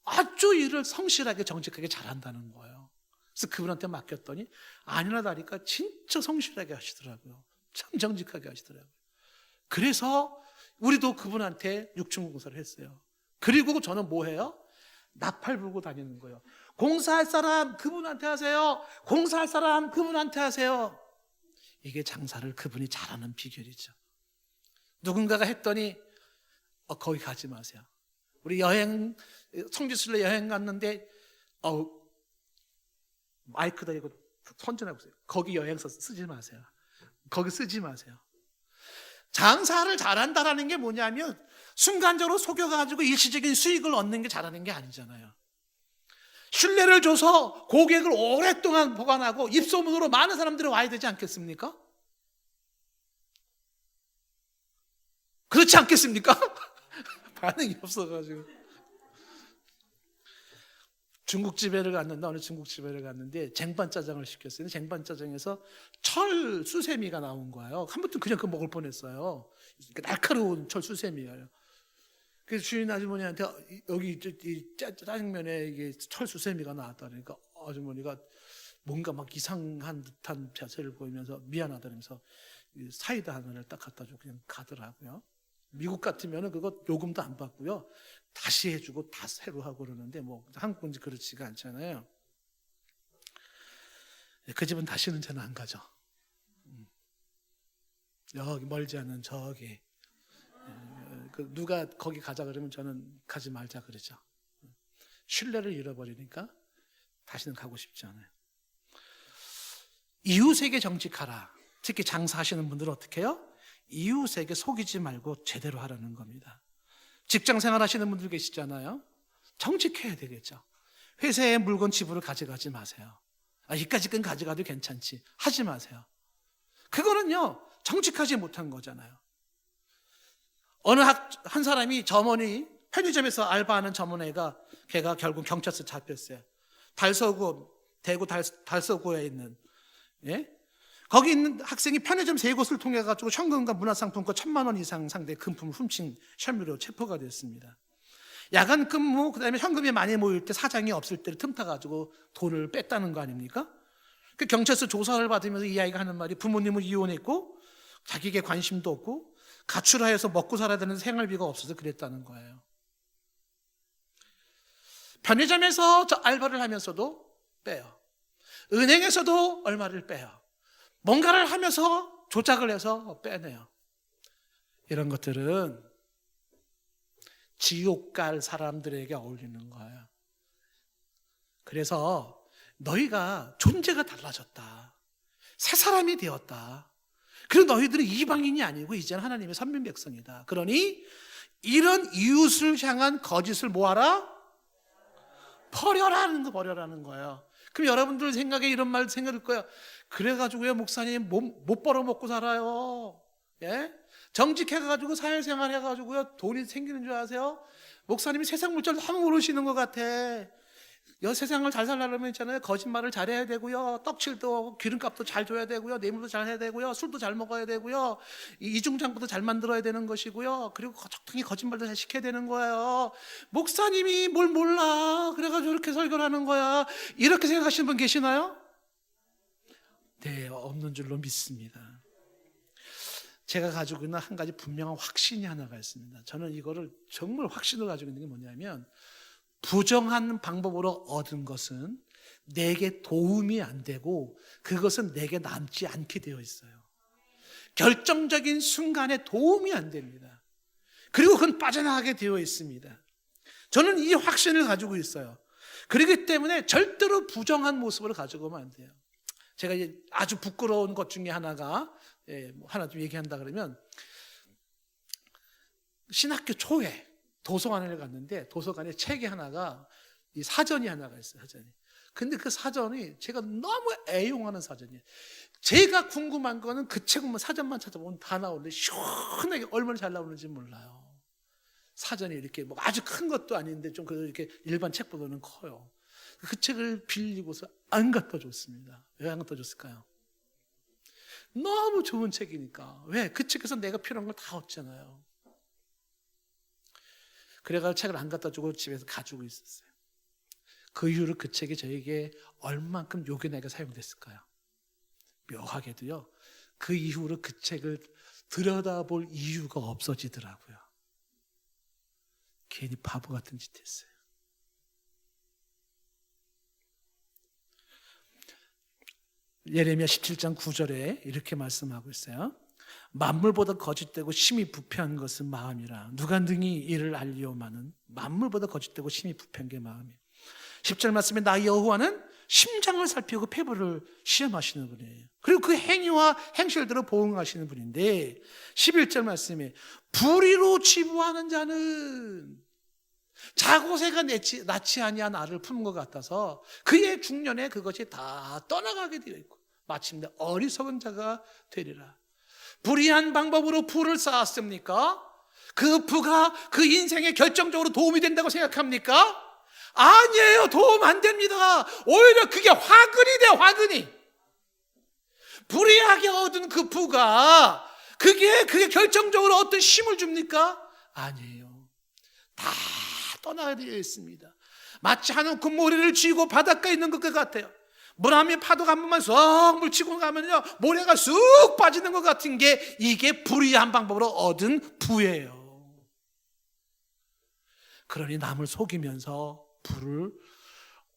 Speaker 1: 아주 일을 성실하게 정직하게 잘한다는 거예요. 그래서 그분한테 맡겼더니 아니나 다를까 진짜 성실하게 하시더라고요. 참 정직하게 하시더라고요. 그래서 우리도 그분한테 6층 공사를 했어요. 그리고 저는 뭐 해요? 나팔 불고 다니는 거예요. 공사할 사람 그분한테 하세요. 공사할 사람 그분한테 하세요. 이게 장사를 그분이 잘하는 비결이죠. 누군가가 했더니 거기 가지 마세요. 우리 성지순례 여행 갔는데 마이크 들고 선전하고 있어요. 거기 여행서 쓰지 마세요. 거기 쓰지 마세요. 장사를 잘한다라는 게 뭐냐면 순간적으로 속여가지고 일시적인 수익을 얻는 게 잘하는 게 아니잖아요. 신뢰를 줘서 고객을 오랫동안 보관하고 입소문으로 많은 사람들이 와야 되지 않겠습니까? 그렇지 않겠습니까? 반응이 없어가지고. 어느 중국집에를 갔는데 쟁반짜장을 시켰어요. 쟁반짜장에서 철 수세미가 나온 거예요. 한 번도 그냥 그거 먹을 뻔했어요. 날카로운 철 수세미예요. 그래서 주인 아주머니한테 여기 이 짜장면에 이게 철 수세미가 나왔다 그러니까 아주머니가 뭔가 막 이상한 듯한 자세를 보이면서 미안하다면서 사이다 하나를 딱 갖다 주고 그냥 가더라고요. 미국 같으면 그거 요금도 안 받고요. 다시 해주고 다 새로 하고 그러는데 뭐 한국은 그렇지가 않잖아요. 그 집은 다시는 저는 안 가죠. 여기 멀지 않은 저기 누가 거기 가자 그러면 저는 가지 말자 그러죠. 신뢰를 잃어버리니까 다시는 가고 싶지 않아요. 이웃에게 정직하라. 특히 장사하시는 분들은 어떻게 해요? 이웃에게 속이지 말고 제대로 하라는 겁니다. 직장 생활 하시는 분들 계시잖아요. 정직해야 되겠죠. 회사에 물건 집으로 가져가지 마세요. 이까짓 건 가져가도 괜찮지. 하지 마세요. 그거는요, 정직하지 못한 거잖아요. 어느 한 사람이 점원이 편의점에서 알바하는 점원애가 걔가 결국 경찰서 잡혔어요. 대구 달서구에 있는 거기 있는 학생이 편의점 3곳을 통해 가지고 현금과 문화상품권 1,000만 원 이상 상대의 금품을 훔친 혐의로 체포가 됐습니다. 야간 근무 그다음에 현금이 많이 모일 때 사장이 없을 때를 틈타 가지고 돈을 뺐다는 거 아닙니까? 그 경찰서 조사를 받으면서 이 아이가 하는 말이 부모님은 이혼했고 자기에게 관심도 없고 가출하여서 먹고 살아야 되는 생활비가 없어서 그랬다는 거예요. 편의점에서 저 알바를 하면서도 빼요. 은행에서도 얼마를 빼요. 뭔가를 하면서 조작을 해서 빼내요. 이런 것들은 지옥 갈 사람들에게 어울리는 거예요. 그래서 너희가 존재가 달라졌다. 새 사람이 되었다. 그리고 너희들은 이방인이 아니고 이제는 하나님의 선민 백성이다. 그러니 이런 이웃을 향한 거짓을 뭐하라? 버려라는 거예요. 그럼 여러분들 생각에 이런 말 생각할 거예요. 그래가지고 왜 목사님 못 벌어먹고 살아요? 예? 정직해가지고 사회생활 해가지고요 돈이 생기는 줄 아세요? 목사님이 세상 물정 너무 모르시는 것 같아. 세상을 잘 살려면 있잖아요. 거짓말을 잘해야 되고요. 떡칠도 기름값도 잘 줘야 되고요. 뇌물도 잘 해야 되고요. 술도 잘 먹어야 되고요. 이중장부도 잘 만들어야 되는 것이고요. 그리고 적당히 거짓말도 잘 시켜야 되는 거예요. 목사님이 뭘 몰라. 그래가지고 이렇게 설교를 하는 거야. 이렇게 생각하시는 분 계시나요? 네, 없는 줄로 믿습니다. 제가 가지고 있는 한 가지 분명한 확신이 하나가 있습니다. 저는 이거를 정말 확신을 가지고 있는 게 뭐냐면 부정한 방법으로 얻은 것은 내게 도움이 안 되고 그것은 내게 남지 않게 되어 있어요. 결정적인 순간에 도움이 안 됩니다. 그리고 그건 빠져나가게 되어 있습니다. 저는 이 확신을 가지고 있어요. 그렇기 때문에 절대로 부정한 모습을 가지고 오면 안 돼요. 제가 이제 아주 부끄러운 것 중에 하나가 하나 좀 얘기한다 그러면 신학교 초에 도서관을 갔는데 도서관에 책이 하나가 이 사전이 하나가 있어요. 사전이. 근데 그 사전이 제가 너무 애용하는 사전이에요. 제가 궁금한 거는 그 책은 사전만 찾아보면 다 나오는데 시원하게 얼마나 잘 나오는지 몰라요. 사전이 이렇게 뭐 아주 큰 것도 아닌데 좀 이렇게 일반 책보다는 커요. 그 책을 빌리고서 안 갖다 줬습니다. 왜 안 갖다 줬을까요? 너무 좋은 책이니까. 왜? 그 책에서 내가 필요한 걸 다 얻잖아요. 그래가지고 책을 안 갖다 주고 집에서 가지고 있었어요. 그 이후로 그 책이 저에게 얼만큼 요긴하게 사용됐을까요? 묘하게도요. 그 이후로 그 책을 들여다볼 이유가 없어지더라고요. 괜히 바보 같은 짓 했어요. 예레미야 17장 9절에 이렇게 말씀하고 있어요. 만물보다 거짓되고 심히 부패한 것은 마음이라. 누가 능히 이를 알리오마는. 만물보다 거짓되고 심히 부패한 게 마음이에요. 10절 말씀에 나 여호와는 심장을 살피고 폐부를 시험하시는 분이에요. 그리고 그 행위와 행실대로 보응하시는 분인데, 11절 말씀에 불의로 치부하는 자는 자고새가 낳지 아니한 알을 품은 것 같아서 그의 중년에 그것이 다 떠나가게 되어 있고 마침내 어리석은 자가 되리라. 불의한 방법으로 부를 쌓았습니까? 그 부가 그 인생에 결정적으로 도움이 된다고 생각합니까? 아니에요. 도움 안 됩니다. 오히려 그게 화근이 돼요. 화근이. 불의하게 얻은 그 부가 그게 결정적으로 어떤 힘을 줍니까? 아니에요. 다 떠나되어 있습니다. 마치 한없고 모래를 쥐고 바닷가에 있는 것 같아요. 물하면 파도가 한 번만 쏙 물치고 가면요, 모래가 쑥 빠지는 것 같은 게 이게 불의한 방법으로 얻은 부예요. 그러니 남을 속이면서 부를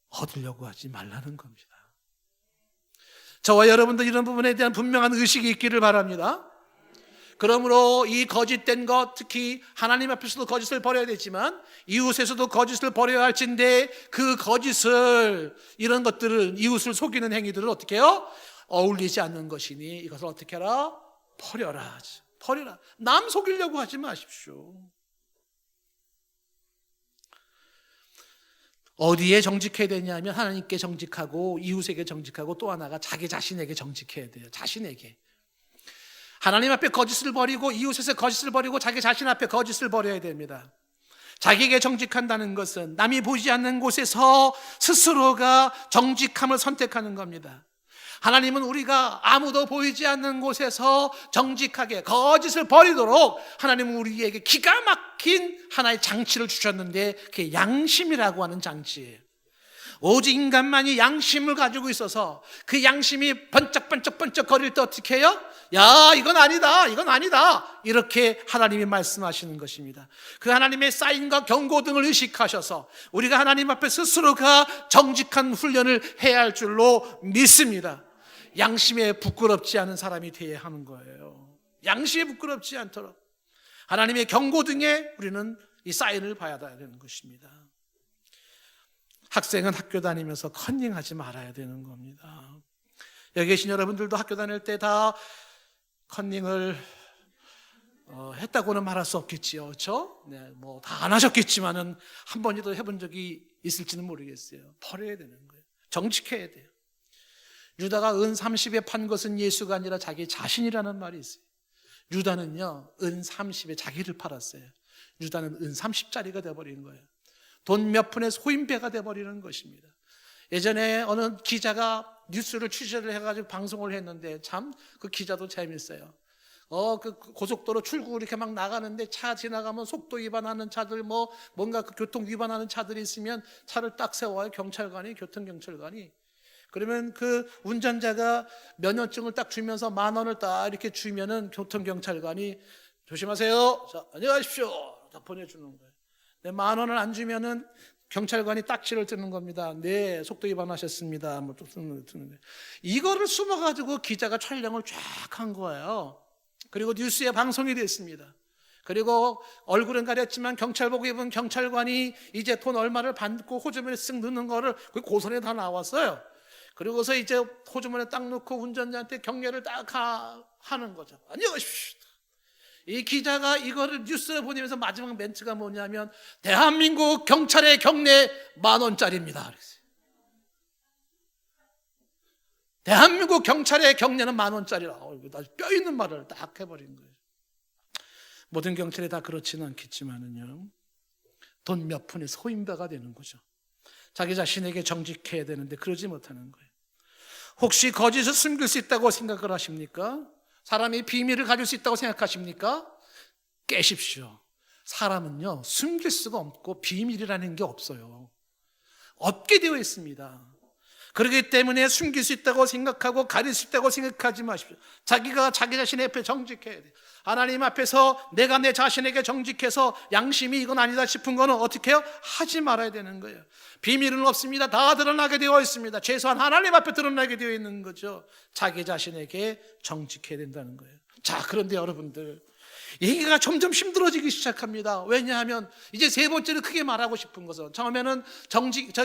Speaker 1: 얻으려고 하지 말라는 겁니다. 저와 여러분도 이런 부분에 대한 분명한 의식이 있기를 바랍니다. 그러므로 이 거짓된 것, 특히 하나님 앞에서도 거짓을 버려야 되지만 이웃에서도 거짓을 버려야 할진데, 그 거짓을, 이런 것들은, 이웃을 속이는 행위들을 어떻게 해요? 어울리지 않는 것이니 이것을 어떻게 하라? 버려라. 버려라. 남 속이려고 하지 마십시오. 어디에 정직해야 되냐면 하나님께 정직하고 이웃에게 정직하고, 또 하나가 자기 자신에게 정직해야 돼요. 자신에게. 하나님 앞에 거짓을 버리고 이웃에서 거짓을 버리고 자기 자신 앞에 거짓을 버려야 됩니다. 자기에게 정직한다는 것은 남이 보지 않는 곳에서 스스로가 정직함을 선택하는 겁니다. 하나님은 우리가 아무도 보이지 않는 곳에서 정직하게 거짓을 버리도록 하나님은 우리에게 기가 막힌 하나의 장치를 주셨는데, 그게 양심이라고 하는 장치예요. 오직 인간만이 양심을 가지고 있어서 그 양심이 번쩍번쩍 거릴 때 어떻게 해요? 야, 이건 아니다, 이건 아니다, 이렇게 하나님이 말씀하시는 것입니다. 그 하나님의 사인과 경고 등을 의식하셔서 우리가 하나님 앞에 스스로가 정직한 훈련을 해야 할 줄로 믿습니다. 양심에 부끄럽지 않은 사람이 되어야 하는 거예요. 양심에 부끄럽지 않도록 하나님의 경고 등에 우리는 이 사인을 봐야 되는 것입니다. 학생은 학교 다니면서 컨닝하지 말아야 되는 겁니다. 여기 계신 여러분들도 학교 다닐 때 다 컨닝을 했다고는 말할 수 없겠지요, 그렇죠? 네, 뭐 다 안 하셨겠지만은 한 번이라도 해본 적이 있을지는 모르겠어요. 버려야 되는 거예요. 정직해야 돼요. 유다가 은 30에 판 것은 예수가 아니라 자기 자신이라는 말이 있어요. 유다는요, 은 30에 자기를 팔았어요. 유다는 은 30짜리가 되어버린 거예요. 돈 몇 푼의 소인배가 되어버리는 것입니다. 예전에 어느 기자가 뉴스를 취재를 해가지고 방송을 했는데, 참 그 기자도 재밌어요. 그 고속도로 출구 이렇게 막 나가는데 차 지나가면 속도 위반하는 차들, 뭔가 그 교통 위반하는 차들이 있으면 차를 딱 세워요. 경찰관이, 교통경찰관이. 그러면 그 운전자가 면허증을 딱 주면서 10,000원을 딱 이렇게 주면은 교통경찰관이 조심하세요. 자, 안녕하십시오. 딱 보내주는 거예요. 10,000원을 안 주면은 경찰관이 딱지를 뜨는 겁니다. 네, 속도 위반하셨습니다. 이거를 숨어가지고 기자가 촬영을 쫙 한 거예요. 그리고 뉴스에 방송이 됐습니다. 그리고 얼굴은 가렸지만 경찰복 입은 경찰관이 이제 돈 얼마를 받고 호주머니에 쓱 넣는 거를 그 고선에 다 나왔어요. 그리고서 이제 호주머니에 딱 넣고 운전자한테 경례를 딱 하는 거죠. 안녕하십시오. 이 기자가 이거를 뉴스를 보내면서 마지막 멘트가 뭐냐면, 대한민국 경찰의 경례 10,000원짜리입니다. 대한민국 경찰의 경례는 10,000원짜리라. 뼈 있는 말을 딱 해버린 거예요. 모든 경찰이 다 그렇지는 않겠지만은요, 돈 몇 푼의 소인배가 되는 거죠. 자기 자신에게 정직해야 되는데 그러지 못하는 거예요. 혹시 거짓을 숨길 수 있다고 생각을 하십니까? 사람이 비밀을 가질 수 있다고 생각하십니까? 깨십시오. 사람은요, 숨길 수가 없고 비밀이라는 게 없어요. 없게 되어 있습니다. 그렇기 때문에 숨길 수 있다고 생각하고 가릴 수 있다고 생각하지 마십시오. 자기가 자기 자신 앞에 정직해야 돼요. 하나님 앞에서 내가 내 자신에게 정직해서 양심이 이건 아니다 싶은 거는 어떻게 해요? 하지 말아야 되는 거예요. 비밀은 없습니다. 다 드러나게 되어 있습니다. 최소한 하나님 앞에 드러나게 되어 있는 거죠. 자기 자신에게 정직해야 된다는 거예요. 자, 그런데 여러분들, 얘기가 점점 힘들어지기 시작합니다. 왜냐하면 이제 세 번째로 크게 말하고 싶은 것은, 처음에는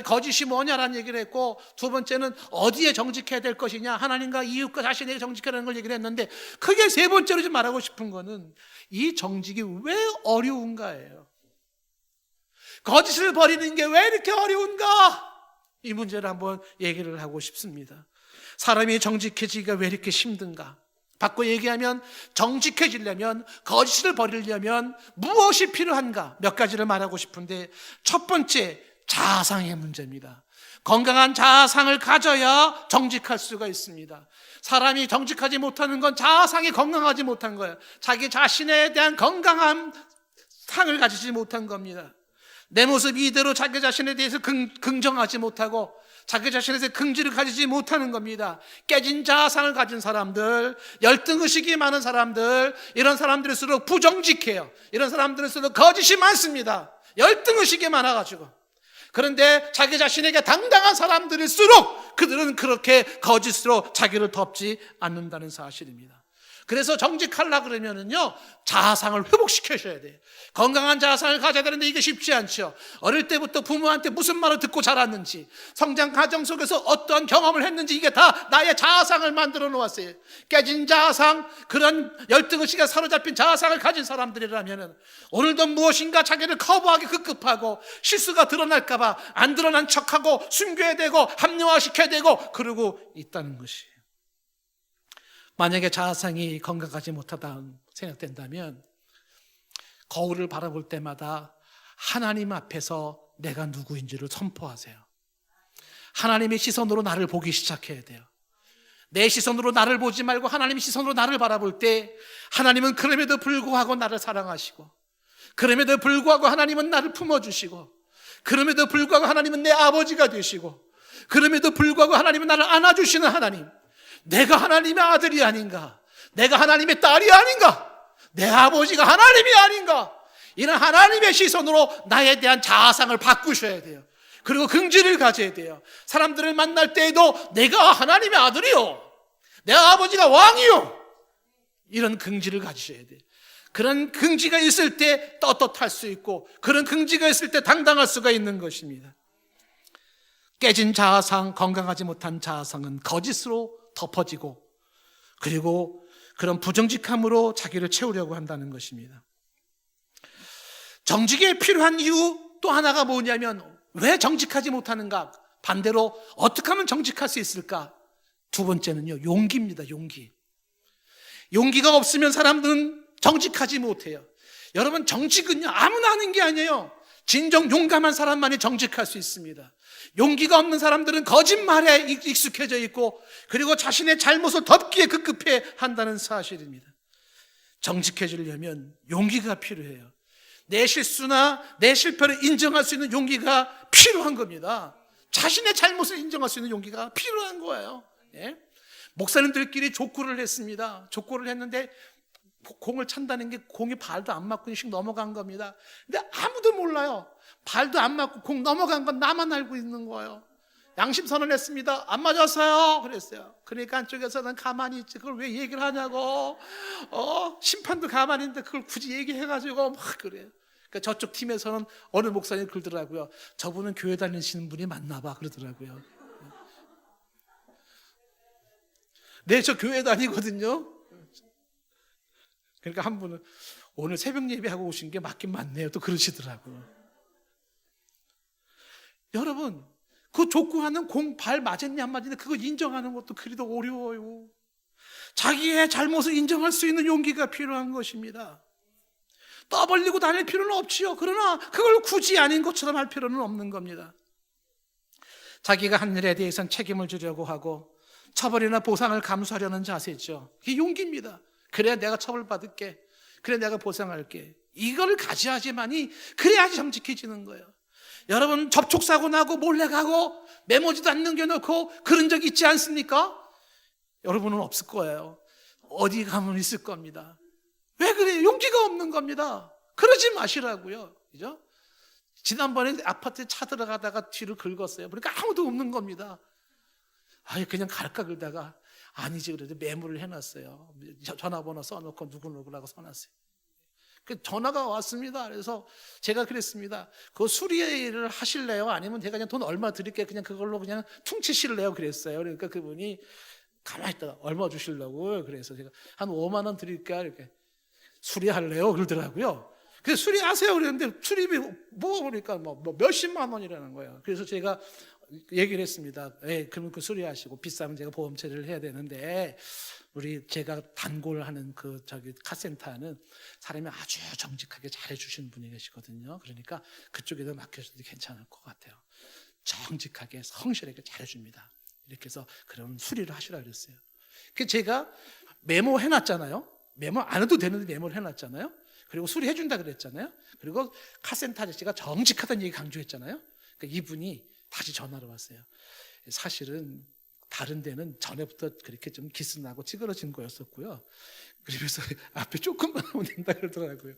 Speaker 1: 거짓이 뭐냐라는 얘기를 했고, 두 번째는 어디에 정직해야 될 것이냐, 하나님과 이웃과 자신에게 정직하라는 걸 얘기를 했는데, 크게 세 번째로 좀 말하고 싶은 것은 이 정직이 왜 어려운가예요. 거짓을 버리는 게 왜 이렇게 어려운가? 이 문제를 한번 얘기를 하고 싶습니다. 사람이 정직해지기가 왜 이렇게 힘든가? 바꿔 얘기하면 정직해지려면, 거짓을 버리려면 무엇이 필요한가? 몇 가지를 말하고 싶은데, 첫 번째, 자아상의 문제입니다. 건강한 자아상을 가져야 정직할 수가 있습니다. 사람이 정직하지 못하는 건 자아상이 건강하지 못한 거예요. 자기 자신에 대한 건강한 상을 가지지 못한 겁니다. 내 모습이 이대로 자기 자신에 대해서 긍정하지 못하고 자기 자신에 대해서 긍지를 가지지 못하는 겁니다. 깨진 자아상을 가진 사람들, 열등의식이 많은 사람들, 이런 사람들일수록 부정직해요. 이런 사람들일수록 거짓이 많습니다. 열등의식이 많아가지고. 그런데 자기 자신에게 당당한 사람들일수록 그들은 그렇게 거짓으로 자기를 덮지 않는다는 사실입니다. 그래서 정직하려고 그러면은요, 자아상을 회복시켜셔야 돼요. 건강한 자아상을 가져야 되는데 이게 쉽지 않죠. 어릴 때부터 부모한테 무슨 말을 듣고 자랐는지, 성장 과정 속에서 어떠한 경험을 했는지, 이게 다 나의 자아상을 만들어 놓았어요. 깨진 자아상, 그런 열등의식에 사로잡힌 자아상을 가진 사람들이라면은 오늘도 무엇인가 자기를 커버하기 급급하고, 실수가 드러날까봐 안 드러난 척하고 숨겨야 되고 합리화시켜야 되고 그러고 있다는 것이에요. 만약에 자아상이 건강하지 못하다 생각된다면 거울을 바라볼 때마다 하나님 앞에서 내가 누구인지를 선포하세요. 하나님의 시선으로 나를 보기 시작해야 돼요. 내 시선으로 나를 보지 말고 하나님의 시선으로 나를 바라볼 때, 하나님은 그럼에도 불구하고 나를 사랑하시고, 그럼에도 불구하고 하나님은 나를 품어주시고, 그럼에도 불구하고 하나님은 내 아버지가 되시고, 그럼에도 불구하고 하나님은 나를 안아주시는 하나님, 내가 하나님의 아들이 아닌가? 내가 하나님의 딸이 아닌가? 내 아버지가 하나님이 아닌가? 이런 하나님의 시선으로 나에 대한 자아상을 바꾸셔야 돼요. 그리고 긍지를 가져야 돼요. 사람들을 만날 때에도 내가 하나님의 아들이요, 내 아버지가 왕이요, 이런 긍지를 가지셔야 돼요. 그런 긍지가 있을 때 떳떳할 수 있고, 그런 긍지가 있을 때 당당할 수가 있는 것입니다. 깨진 자아상, 건강하지 못한 자아상은 거짓으로 덮어지고, 그리고 그런 부정직함으로 자기를 채우려고 한다는 것입니다. 정직에 필요한 이유 또 하나가 뭐냐면, 왜 정직하지 못하는가? 반대로 어떻게 하면 정직할 수 있을까? 두 번째는요, 용기입니다. 용기. 용기가 없으면 사람들은 정직하지 못해요. 여러분, 정직은요, 아무나 하는 게 아니에요. 진정 용감한 사람만이 정직할 수 있습니다. 용기가 없는 사람들은 거짓말에 익숙해져 있고, 그리고 자신의 잘못을 덮기에 급급해 한다는 사실입니다. 정직해지려면 용기가 필요해요. 내 실수나 내 실패를 인정할 수 있는 용기가 필요한 겁니다. 자신의 잘못을 인정할 수 있는 용기가 필요한 거예요. 예? 목사님들끼리 족구를 했습니다. 족구를 했는데 공을 찬다는 게 공이 발도 안 맞고 씩 넘어간 겁니다. 근데 아무도 몰라요. 발도 안 맞고 공 넘어간 건 나만 알고 있는 거예요. 양심 선언했습니다. 안 맞았어요. 그랬어요. 그러니까 한쪽에서는 가만히 있지, 그걸 왜 얘기를 하냐고. 심판도 가만히 있는데 그걸 굳이 얘기해가지고 막 그래요. 그러니까 저쪽 팀에서는 어느 목사님 그러더라고요. 저분은 교회 다니시는 분이 맞나 봐, 그러더라고요. 네, 저 교회 다니거든요. 그러니까 한 분은 오늘 새벽 예배하고 오신 게 맞긴 맞네요, 또 그러시더라고요. 여러분, 그 족구하는 공 발 맞았냐 안 맞았냐 그거 인정하는 것도 그리도 어려워요. 자기의 잘못을 인정할 수 있는 용기가 필요한 것입니다. 떠벌리고 다닐 필요는 없지요. 그러나 그걸 굳이 아닌 것처럼 할 필요는 없는 겁니다. 자기가 한 일에 대해서는 책임을 지려고 하고 처벌이나 보상을 감수하려는 자세죠. 그게 용기입니다. 그래야 내가 처벌받을게, 그래 내가 보상할게, 이걸 가져야지만이, 그래야지 정직해지는 거예요. 여러분, 접촉사고 나고 몰래 가고 메모지도 안 남겨놓고 그런 적 있지 않습니까? 여러분은 없을 거예요. 어디 가면 있을 겁니다. 왜 그래요? 용기가 없는 겁니다. 그러지 마시라고요. 그죠? 지난번에 아파트에 차 들어가다가 뒤를 긁었어요. 그러니까 아무도 없는 겁니다. 아예 그냥 갈까 그러다가 아니지, 그래도 메모를 해놨어요. 전화번호 써놓고 누구누구라고 써놨어요. 그 전화가 왔습니다. 그래서 제가 그랬습니다. 그거 수리를 하실래요? 아니면 제가 그냥 돈 얼마 드릴게요. 그냥 그걸로 그냥 퉁치실래요? 그랬어요. 그러니까 그분이 가만히 있다가 얼마 주시려고. 그래서 제가 한 5만 원 드릴게요. 이렇게. 수리할래요? 그러더라고요. 그래서 수리하세요. 그랬는데 수리비 뭐 그러니까 뭐 몇십만 원이라는 거예요. 그래서 제가 얘기를 했습니다. 그러면 그 수리하시고 비싸면 제가 보험 처리를 해야 되는데 제가 단골 하는 카센터는 사람이 아주 정직하게 잘해주시는 분이 계시거든요. 그러니까 그쪽에다 맡겨줘도 괜찮을 것 같아요. 정직하게 성실하게 잘해줍니다. 이렇게 해서 그런 수리를 하시라 그랬어요. 그 제가 메모 해놨잖아요. 메모 안 해도 되는데 메모를 해놨잖아요. 그리고 수리해준다 그랬잖아요. 그리고 카센터 아저씨가 정직하다는 얘기 강조했잖아요. 그러니까 이분이 다시 전화를 왔어요. 사실은 다른 데는 전에부터 그렇게 좀 기스나고 찌그러진 거였었고요. 그러면서 앞에 조금만 하면 된다 그러더라고요.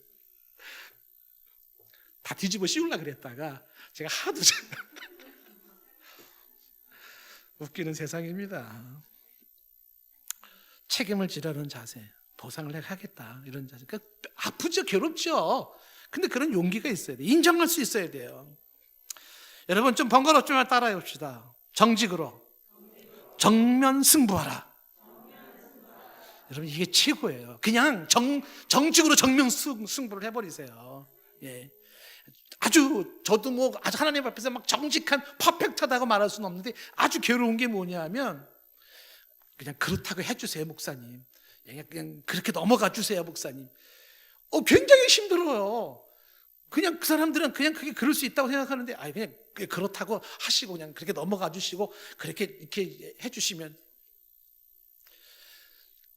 Speaker 1: 다 뒤집어 씌우려고 그랬다가 제가 하도 웃기는 세상입니다. 책임을 지라는 자세, 보상을 하겠다 이런 자세. 그러니까 아프죠, 괴롭죠. 근데 그런 용기가 있어야 돼요. 인정할 수 있어야 돼요. 여러분 좀 번거롭지만 따라해 봅시다. 정직으로 정면 승부하라. 여러분 이게 최고예요. 그냥 정직으로 정면 승부를 해버리세요. 예. 저도 아주 하나님 앞에서 막 정직한 퍼펙트하다고 말할 수는 없는데 아주 괴로운 게 뭐냐면 그냥 그렇다고 해주세요, 목사님. 그냥 그렇게 넘어가 주세요, 목사님. 굉장히 힘들어요. 그냥 그 사람들은 그냥 그게 그럴 수 있다고 생각하는데 그냥 그렇다고 하시고 그냥 그렇게 넘어가 주시고 그렇게 이렇게 해주시면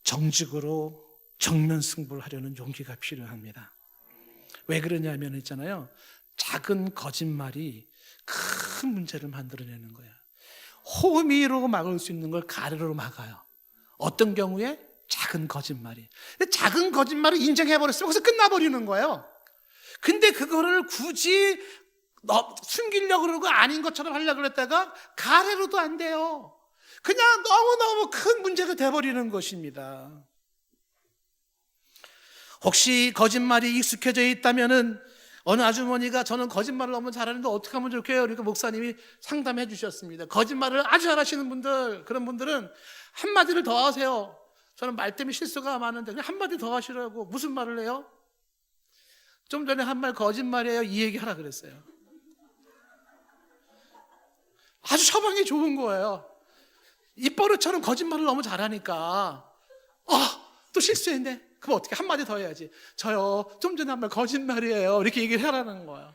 Speaker 1: 정직으로 정면 승부를 하려는 용기가 필요합니다. 왜 그러냐면 있잖아요. 작은 거짓말이 큰 문제를 만들어내는 거예요. 호미로 막을 수 있는 걸 가래로 막아요. 어떤 경우에? 작은 거짓말이. 작은 거짓말을 인정해버렸으면 거기서 끝나버리는 거예요. 근데 그거를 굳이 숨기려고 그러고 아닌 것처럼 하려고 그랬다가 가래로도 안 돼요. 그냥 너무너무 큰 문제가 돼버리는 것입니다. 혹시 거짓말이 익숙해져 있다면은 어느 아주머니가 저는 거짓말을 너무 잘하는데 어떻게 하면 좋게요? 그러니까 목사님이 상담해 주셨습니다. 거짓말을 아주 잘하시는 분들, 그런 분들은 한마디를 더 하세요. 저는 말 때문에 실수가 많은데 그냥 한마디 더 하시라고. 무슨 말을 해요? 좀 전에 한 말 거짓말이에요. 이 얘기 하라 그랬어요. 아주 처방이 좋은 거예요. 입버릇처럼 거짓말을 너무 잘하니까 또 실수했네. 그럼 어떻게 한마디 더 해야지. 저요 좀 전에 한 말 거짓말이에요. 이렇게 얘기를 하라는 거예요.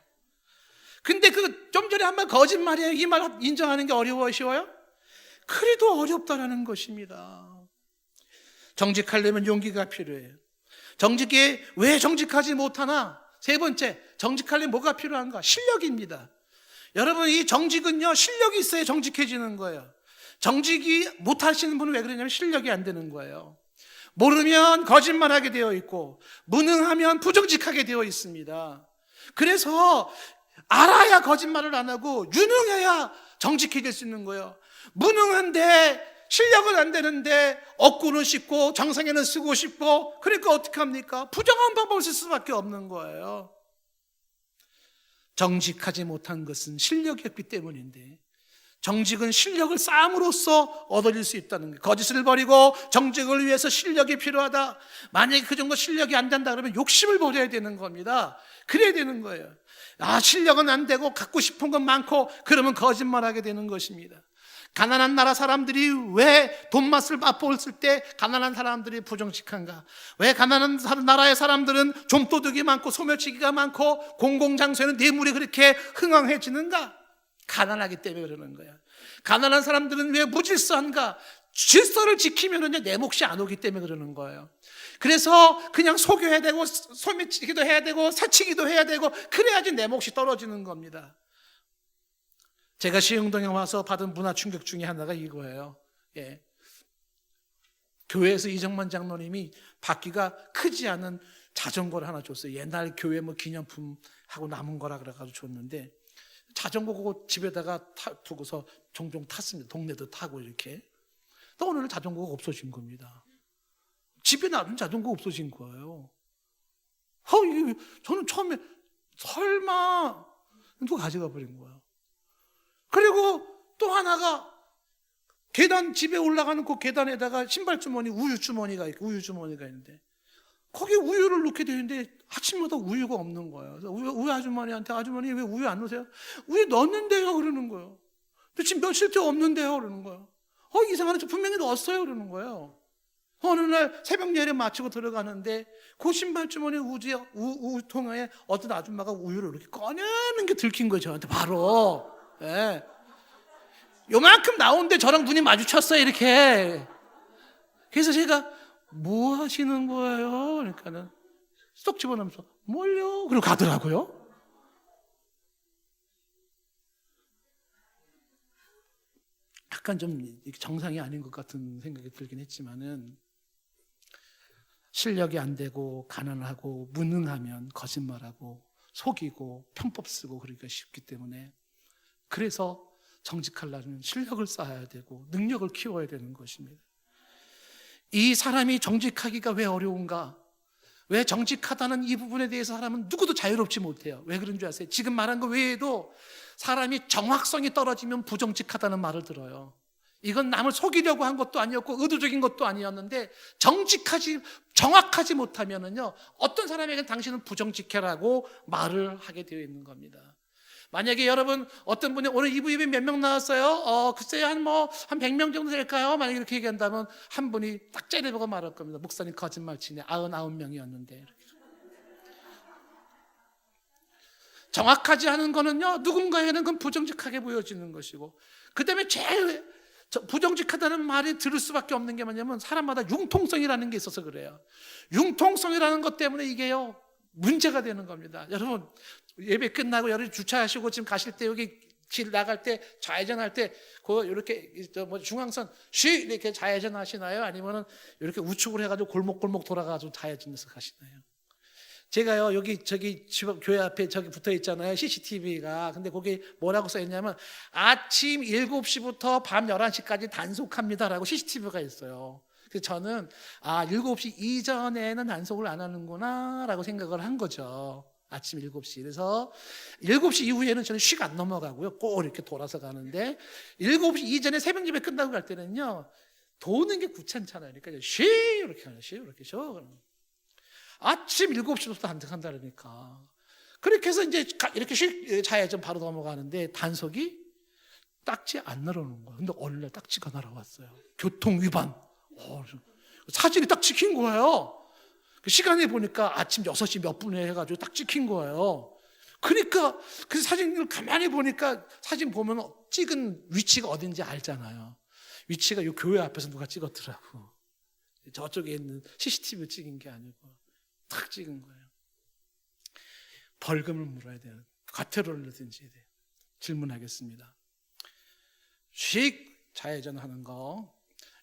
Speaker 1: 근데 그 좀 전에 한 말 거짓말이에요. 이 말 인정하는 게 어려워요, 쉬워요? 그래도 어렵다라는 것입니다. 정직하려면 용기가 필요해요. 정직에 왜 정직하지 못하나? 세 번째, 정직하려면 뭐가 필요한가? 실력입니다. 여러분 이 정직은요 실력이 있어야 정직해지는 거예요. 정직이 못하시는 분은 왜 그러냐면 실력이 안 되는 거예요. 모르면 거짓말하게 되어 있고 무능하면 부정직하게 되어 있습니다. 그래서 알아야 거짓말을 안 하고 유능해야 정직해질 수 있는 거예요. 무능한데 실력은 안 되는데 얻고는 싶고 정상에는 쓰고 싶고 그러니까 어떻게 합니까? 부정한 방법을 쓸 수밖에 없는 거예요. 정직하지 못한 것은 실력이 없기 때문인데 정직은 실력을 쌓음으로써 얻어질 수 있다는 거예요. 거짓을 버리고 정직을 위해서 실력이 필요하다. 만약에 그 정도 실력이 안 된다 그러면 욕심을 버려야 되는 겁니다. 그래야 되는 거예요. 실력은 안 되고 갖고 싶은 건 많고 그러면 거짓말하게 되는 것입니다. 가난한 나라 사람들이 왜 돈 맛을 맛보았을 때 가난한 사람들이 부정직한가? 왜 가난한 나라의 사람들은 좀도둑이 많고 소매치기가 많고 공공장소에는 뇌물이 그렇게 흥황해지는가? 가난하기 때문에 그러는 거야. 가난한 사람들은 왜 무질서한가? 질서를 지키면 내 몫이 안 오기 때문에 그러는 거예요. 그래서 그냥 속여야 되고 소매치기도 해야 되고 사치기도 해야 되고 그래야지 내 몫이 떨어지는 겁니다. 제가 시흥동에 와서 받은 문화 충격 중에 하나가 이거예요. 교회에서 이정만 장로님이 받기가 크지 않은 자전거를 하나 줬어요. 옛날 교회 기념품 하고 남은 거라 그래가지고 줬는데 자전거 그거 집에다가 두고서 종종 탔습니다. 동네도 타고 이렇게. 또 어느 날 자전거가 없어진 겁니다. 집에 놔둔 자전거가 없어진 거예요. 저는 처음에 설마 누가 가져가 버린 거예요. 그리고 또 하나가 계단, 집에 올라가는 그 계단에다가 신발 주머니, 우유 주머니가 있는데 거기에 우유를 넣게 되는데 아침마다 우유가 없는 거예요. 그래서 우유 아주머니한테, 아주머니 왜 우유 안 넣으세요? 우유 넣었는데요 그러는 거예요. 근데 지금 며칠째 없는데요 그러는 거예요. 이상하네, 저 분명히 넣었어요 그러는 거예요. 어느 날 새벽 예배 마치고 들어가는데 그 신발 주머니 우유통에 어떤 아줌마가 우유를 이렇게 꺼내는 게 들킨 거예요. 저한테 바로. 예. 요만큼 나오는데 저랑 눈이 마주쳤어요 이렇게. 그래서 제가 뭐 하시는 거예요? 그러니까는 쏙 집어넣으면서 뭘요? 그리고 가더라고요. 약간 좀 정상이 아닌 것 같은 생각이 들긴 했지만은, 실력이 안 되고 가난하고 무능하면 거짓말하고 속이고 편법 쓰고 그러기가 쉽기 때문에, 그래서 정직하려면 실력을 쌓아야 되고 능력을 키워야 되는 것입니다. 이 사람이 정직하기가 왜 어려운가? 왜 정직하다는 이 부분에 대해서 사람은 누구도 자유롭지 못해요. 왜 그런 줄 아세요? 지금 말한 것 외에도 사람이 정확성이 떨어지면 부정직하다는 말을 들어요. 이건 남을 속이려고 한 것도 아니었고 의도적인 것도 아니었는데, 정확하지 못하면은요, 어떤 사람에게는 당신은 부정직해라고 말을 하게 되어 있는 겁니다. 만약에 여러분, 어떤 분이 오늘 이부 예배 몇 명 나왔어요? 글쎄요, 한 100명 정도 될까요? 만약에 이렇게 얘기한다면 한 분이 딱 째려보고 말할 겁니다. 목사님 거짓말치네. 99명이었는데. 정확하지 않은 거는요, 누군가에게는 그건 부정직하게 보여지는 것이고, 그 다음에 제일 부정직하다는 말이 들을 수밖에 없는 게 뭐냐면, 사람마다 융통성이라는 게 있어서 그래요. 융통성이라는 것 때문에 이게요, 문제가 되는 겁니다. 여러분, 예배 끝나고 여러분 주차하시고 지금 가실 때, 여기 길 나갈 때 좌회전할 때 이렇게 중앙선 이렇게 좌회전 하시나요? 아니면은 이렇게 우측으로 해가지고 골목 돌아가지고 좌회전해서 가시나요? 제가요, 저기 교회 앞에 저기 붙어 있잖아요, CCTV가. 근데 거기 뭐라고 써 있냐면, 아침 7시부터 밤 11시까지 단속합니다라고 CCTV가 있어요. 그래서 저는 7시 이전에는 단속을 안 하는구나 라고 생각을 한 거죠. 아침 7시. 그래서 7시 이후에는 저는 쉬가 안 넘어가고요, 꼭 이렇게 돌아서 가는데, 7시 이전에 새벽 예배 끝나고 갈 때는요, 도는 게 귀찮잖아요. 그러니까 이렇게 하는, 이렇게 쉬어. 아침 7시부터 단속한다 그러니까. 그렇게 해서 이제 이렇게 좌회전 바로 넘어가는데, 단속이 딱지 안 날아오는 거예요. 근데 어느 날 딱지가 날아왔어요. 교통 위반. 사진이 딱 찍힌 거예요. 그 시간에 보니까 아침 6시 몇 분에 해가지고 딱 찍힌 거예요. 그러니까 그 사진을 가만히 보니까, 사진 보면 찍은 위치가 어딘지 알잖아요. 위치가 이 교회 앞에서 누가 찍었더라고. 저쪽에 있는 CCTV 찍은 게 아니고 탁 찍은 거예요. 벌금을 물어야 돼요. 과태료를 내든지 해야 돼요. 질문하겠습니다. 좌회전하는 거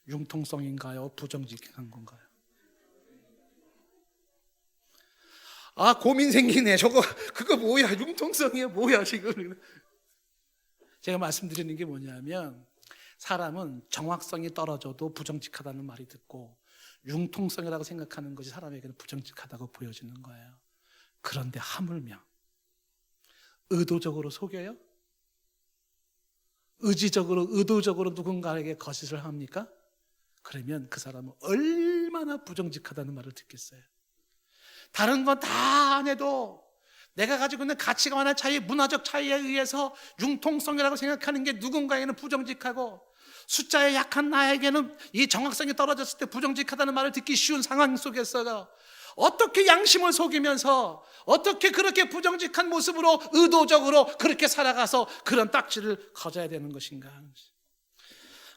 Speaker 1: 융통성인가요? 부정직한 건가요? 고민 생기네. 그거 뭐야? 융통성이야? 뭐야 지금? 제가 말씀드리는 게 뭐냐면, 사람은 정확성이 떨어져도 부정직하다는 말이 듣고, 융통성이라고 생각하는 것이 사람에게는 부정직하다고 보여지는 거예요. 그런데 하물며 의도적으로 속여요? 의도적으로 누군가에게 거짓을 합니까? 그러면 그 사람은 얼마나 부정직하다는 말을 듣겠어요. 다른 건 다 안 해도 내가 가지고 있는 가치관의 차이, 문화적 차이에 의해서 융통성이라고 생각하는 게 누군가에게는 부정직하고, 숫자에 약한 나에게는 이 정확성이 떨어졌을 때 부정직하다는 말을 듣기 쉬운 상황 속에서 어떻게 양심을 속이면서, 어떻게 그렇게 부정직한 모습으로 의도적으로 그렇게 살아가서 그런 딱지를 거져야 되는 것인가.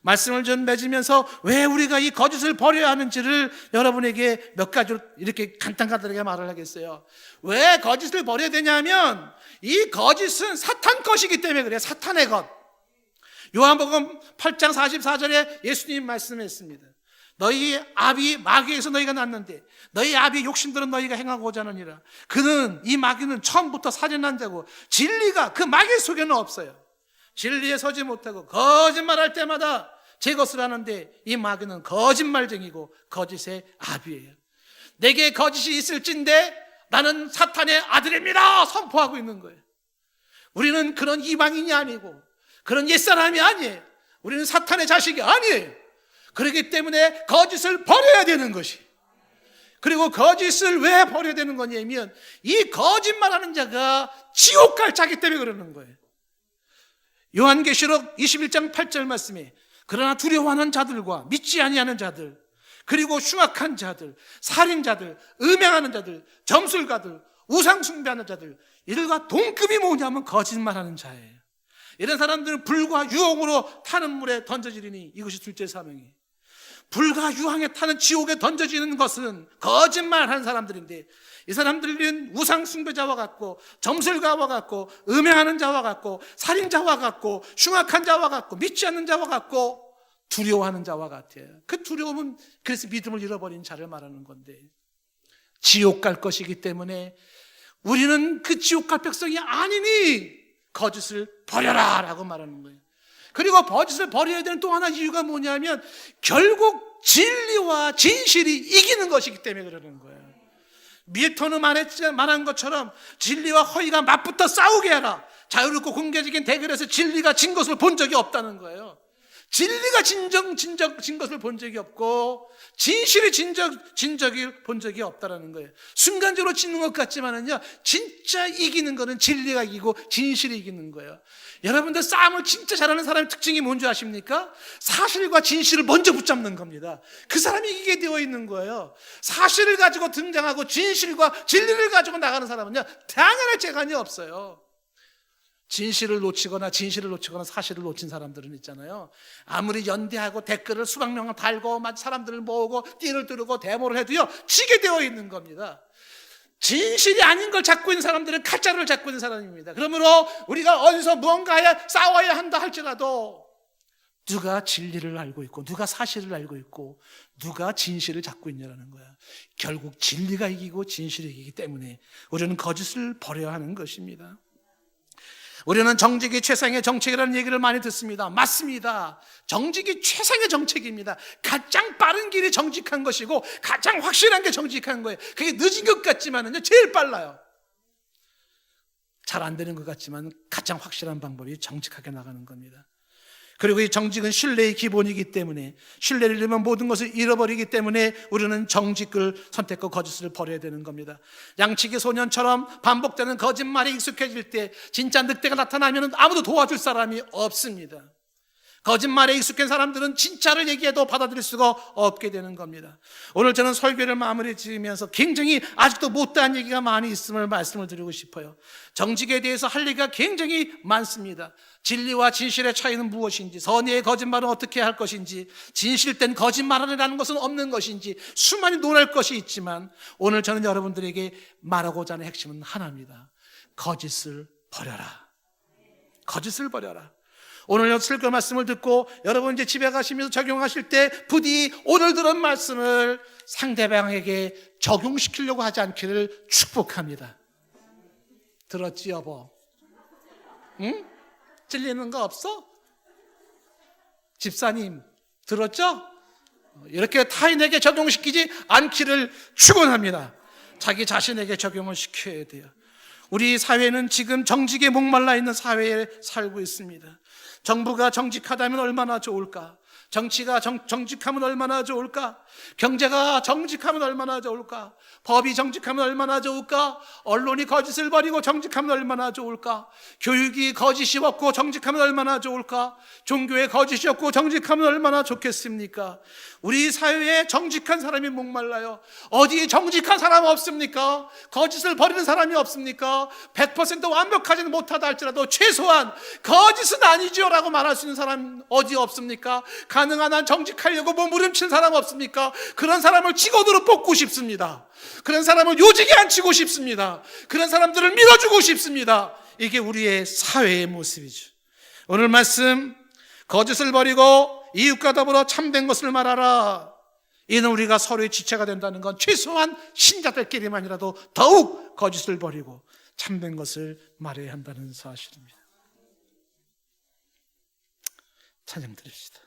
Speaker 1: 말씀을 좀 맺으면서 왜 우리가 이 거짓을 버려야 하는지를 여러분에게 몇 가지로 이렇게 간단하게 말을 하겠어요. 왜 거짓을 버려야 되냐면, 이 거짓은 사탄 것이기 때문에 그래요. 사탄의 것. 요한복음 8장 44절에 예수님 말씀했습니다. 너희 아비 마귀에서 너희가 났는데 너희 아비의 욕심들은 너희가 행하고자 하느니라. 이 마귀는 처음부터 살인한 자고, 진리가 그 마귀 속에는 없어요. 진리에 서지 못하고 거짓말할 때마다 제 것을 하는데 이 마귀는 거짓말쟁이고 거짓의 아비예요. 내게 거짓이 있을진데 나는 사탄의 아들입니다 선포하고 있는 거예요. 우리는 그런 이방인이 아니고 그런 옛사람이 아니에요. 우리는 사탄의 자식이 아니에요. 그렇기 때문에 거짓을 버려야 되는 것이, 그리고 거짓을 왜 버려야 되는 거냐면 이 거짓말하는 자가 지옥 갈 자기 때문에 그러는 거예요. 요한계시록 21장 8절 말씀에 그러나 두려워하는 자들과 믿지 아니하는 자들, 그리고 흉악한 자들, 살인자들, 음행하는 자들, 점술가들, 우상 숭배하는 자들, 이들과 동급이 뭐냐면 거짓말하는 자예요. 이런 사람들은 불과 유황으로 타는 물에 던져지리니 이것이 둘째 사명이에요. 불과 유황에 타는 지옥에 던져지는 것은 거짓말하는 사람들인데, 이 사람들은 우상 숭배자와 같고 점술가와 같고 음행하는 자와 같고 살인자와 같고 흉악한 자와 같고 믿지 않는 자와 같고 두려워하는 자와 같아요. 그 두려움은 그래서 믿음을 잃어버린 자를 말하는 건데, 지옥 갈 것이기 때문에 우리는 그 지옥 갈 백성이 아니니 거짓을 버려라 라고 말하는 거예요. 그리고 거짓을 버려야 되는 또 하나 이유가 뭐냐면 결국 진리와 진실이 이기는 것이기 때문에 그러는 거예요. 밀턴은 말한 것처럼 진리와 허위가 맞붙어 싸우게 하라. 자유롭고 공개적인 대결에서 진리가 진 것을 본 적이 없다는 거예요. 진리가 진 것을 본 적이 없고 진실이 진 적이 본 적이 없다는 거예요. 순간적으로 지는 것 같지만은요, 진짜 이기는 거는 진리가 이기고 진실이 이기는 거예요. 여러분들 싸움을 진짜 잘하는 사람의 특징이 뭔지 아십니까? 사실과 진실을 먼저 붙잡는 겁니다. 그 사람이 이기게 되어 있는 거예요. 사실을 가지고 등장하고 진실과 진리를 가지고 나가는 사람은요, 당연할 재간이 없어요. 진실을 놓치거나 사실을 놓친 사람들은 있잖아요. 아무리 연대하고 댓글을 수백 명을 달고 사람들을 모으고 띠를 두르고 데모를 해도요, 지게 되어 있는 겁니다. 진실이 아닌 걸 잡고 있는 사람들은 가짜를 잡고 있는 사람입니다. 그러므로 우리가 어디서 무언가에 싸워야 한다 할지라도 누가 진리를 알고 있고 누가 사실을 알고 있고 누가 진실을 잡고 있냐라는 거야. 결국 진리가 이기고 진실이 이기기 때문에 우리는 거짓을 버려야 하는 것입니다. 우리는 정직이 최상의 정책이라는 얘기를 많이 듣습니다. 맞습니다. 정직이 최상의 정책입니다. 가장 빠른 길이 정직한 것이고 가장 확실한 게 정직한 거예요. 그게 늦은 것 같지만은 제일 빨라요. 잘 안 되는 것 같지만 가장 확실한 방법이 정직하게 나가는 겁니다. 그리고 이 정직은 신뢰의 기본이기 때문에, 신뢰를 잃으면 모든 것을 잃어버리기 때문에 우리는 정직을 선택하고 거짓을 버려야 되는 겁니다. 양치기 소년처럼 반복되는 거짓말에 익숙해질 때 진짜 늑대가 나타나면 아무도 도와줄 사람이 없습니다. 거짓말에 익숙한 사람들은 진짜를 얘기해도 받아들일 수가 없게 되는 겁니다. 오늘 저는 설교를 마무리 지으면서 굉장히 아직도 못다한 얘기가 많이 있음을 말씀을 드리고 싶어요. 정직에 대해서 할 얘기가 굉장히 많습니다. 진리와 진실의 차이는 무엇인지, 선의의 거짓말은 어떻게 할 것인지, 진실된 거짓말이라는 것은 없는 것인지 수많이 논할 것이 있지만 오늘 저는 여러분들에게 말하고자 하는 핵심은 하나입니다. 거짓을 버려라. 거짓을 버려라. 오늘 설교 말씀을 듣고 여러분 이제 집에 가시면서 적용하실 때 부디 오늘 들은 말씀을 상대방에게 적용시키려고 하지 않기를 축복합니다. 들었지 여보? 응? 찔리는 거 없어? 집사님 들었죠? 이렇게 타인에게 적용시키지 않기를 축원합니다. 자기 자신에게 적용을 시켜야 돼요. 우리 사회는 지금 정직에 목말라 있는 사회에 살고 있습니다. 정부가 정직하다면 얼마나 좋을까? 정치가 정직하면 얼마나 좋을까? 경제가 정직하면 얼마나 좋을까? 법이 정직하면 얼마나 좋을까? 언론이 거짓을 버리고 정직하면 얼마나 좋을까? 교육이 거짓이 없고 정직하면 얼마나 좋을까? 종교에 거짓이 없고 정직하면 얼마나 좋겠습니까? 우리 사회에 정직한 사람이 목말라요. 어디에 정직한 사람 없습니까? 거짓을 버리는 사람이 없습니까? 100% 완벽하지는 못하다 할지라도 최소한 거짓은 아니죠 라고 말할 수 있는 사람 어디 없습니까? 가능한 한 정직하려고 몸부림치는 사람 없습니까? 그런 사람을 직원으로 뽑고 싶습니다. 그런 사람을 요직에 앉히고 싶습니다. 그런 사람들을 밀어주고 싶습니다. 이게 우리의 사회의 모습이죠. 오늘 말씀, 거짓을 버리고 이웃과 더불어 참된 것을 말하라. 이는 우리가 서로의 지체가 된다는 건 최소한 신자들끼리만이라도 더욱 거짓을 버리고 참된 것을 말해야 한다는 사실입니다. 찬양 드립시다.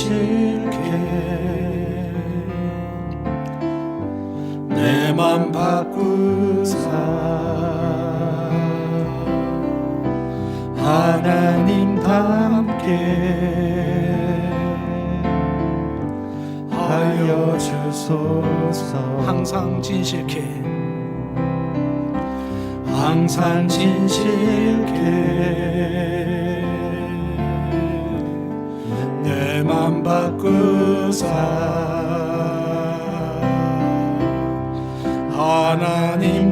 Speaker 2: 진실게 내 맘 바꾸사 하나님답게 하여 주소서.
Speaker 1: 항상 진실케
Speaker 2: 항상 진실게 내 맘 바꾸사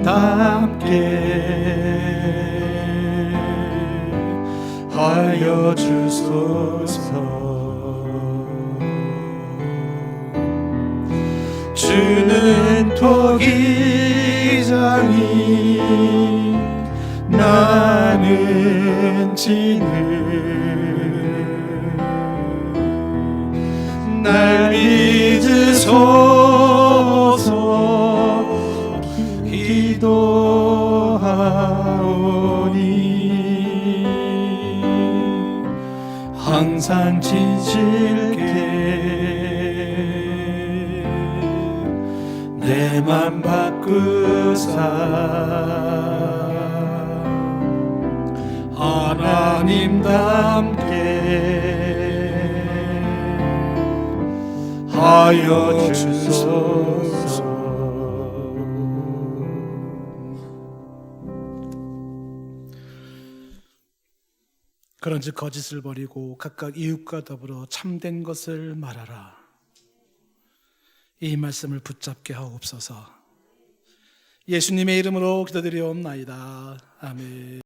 Speaker 2: 하나님답게 하여 주소서. 주는 토기장이 나는 진을 날 믿으소서. 기도하오니 항상 진실게 내 맘 바꾸사 하나님답게 하여 주소서.
Speaker 1: 그런즉 거짓을 버리고 각각 이웃과 더불어 참된 것을 말하라. 이 말씀을 붙잡게 하옵소서. 예수님의 이름으로 기도드리옵나이다. 아멘.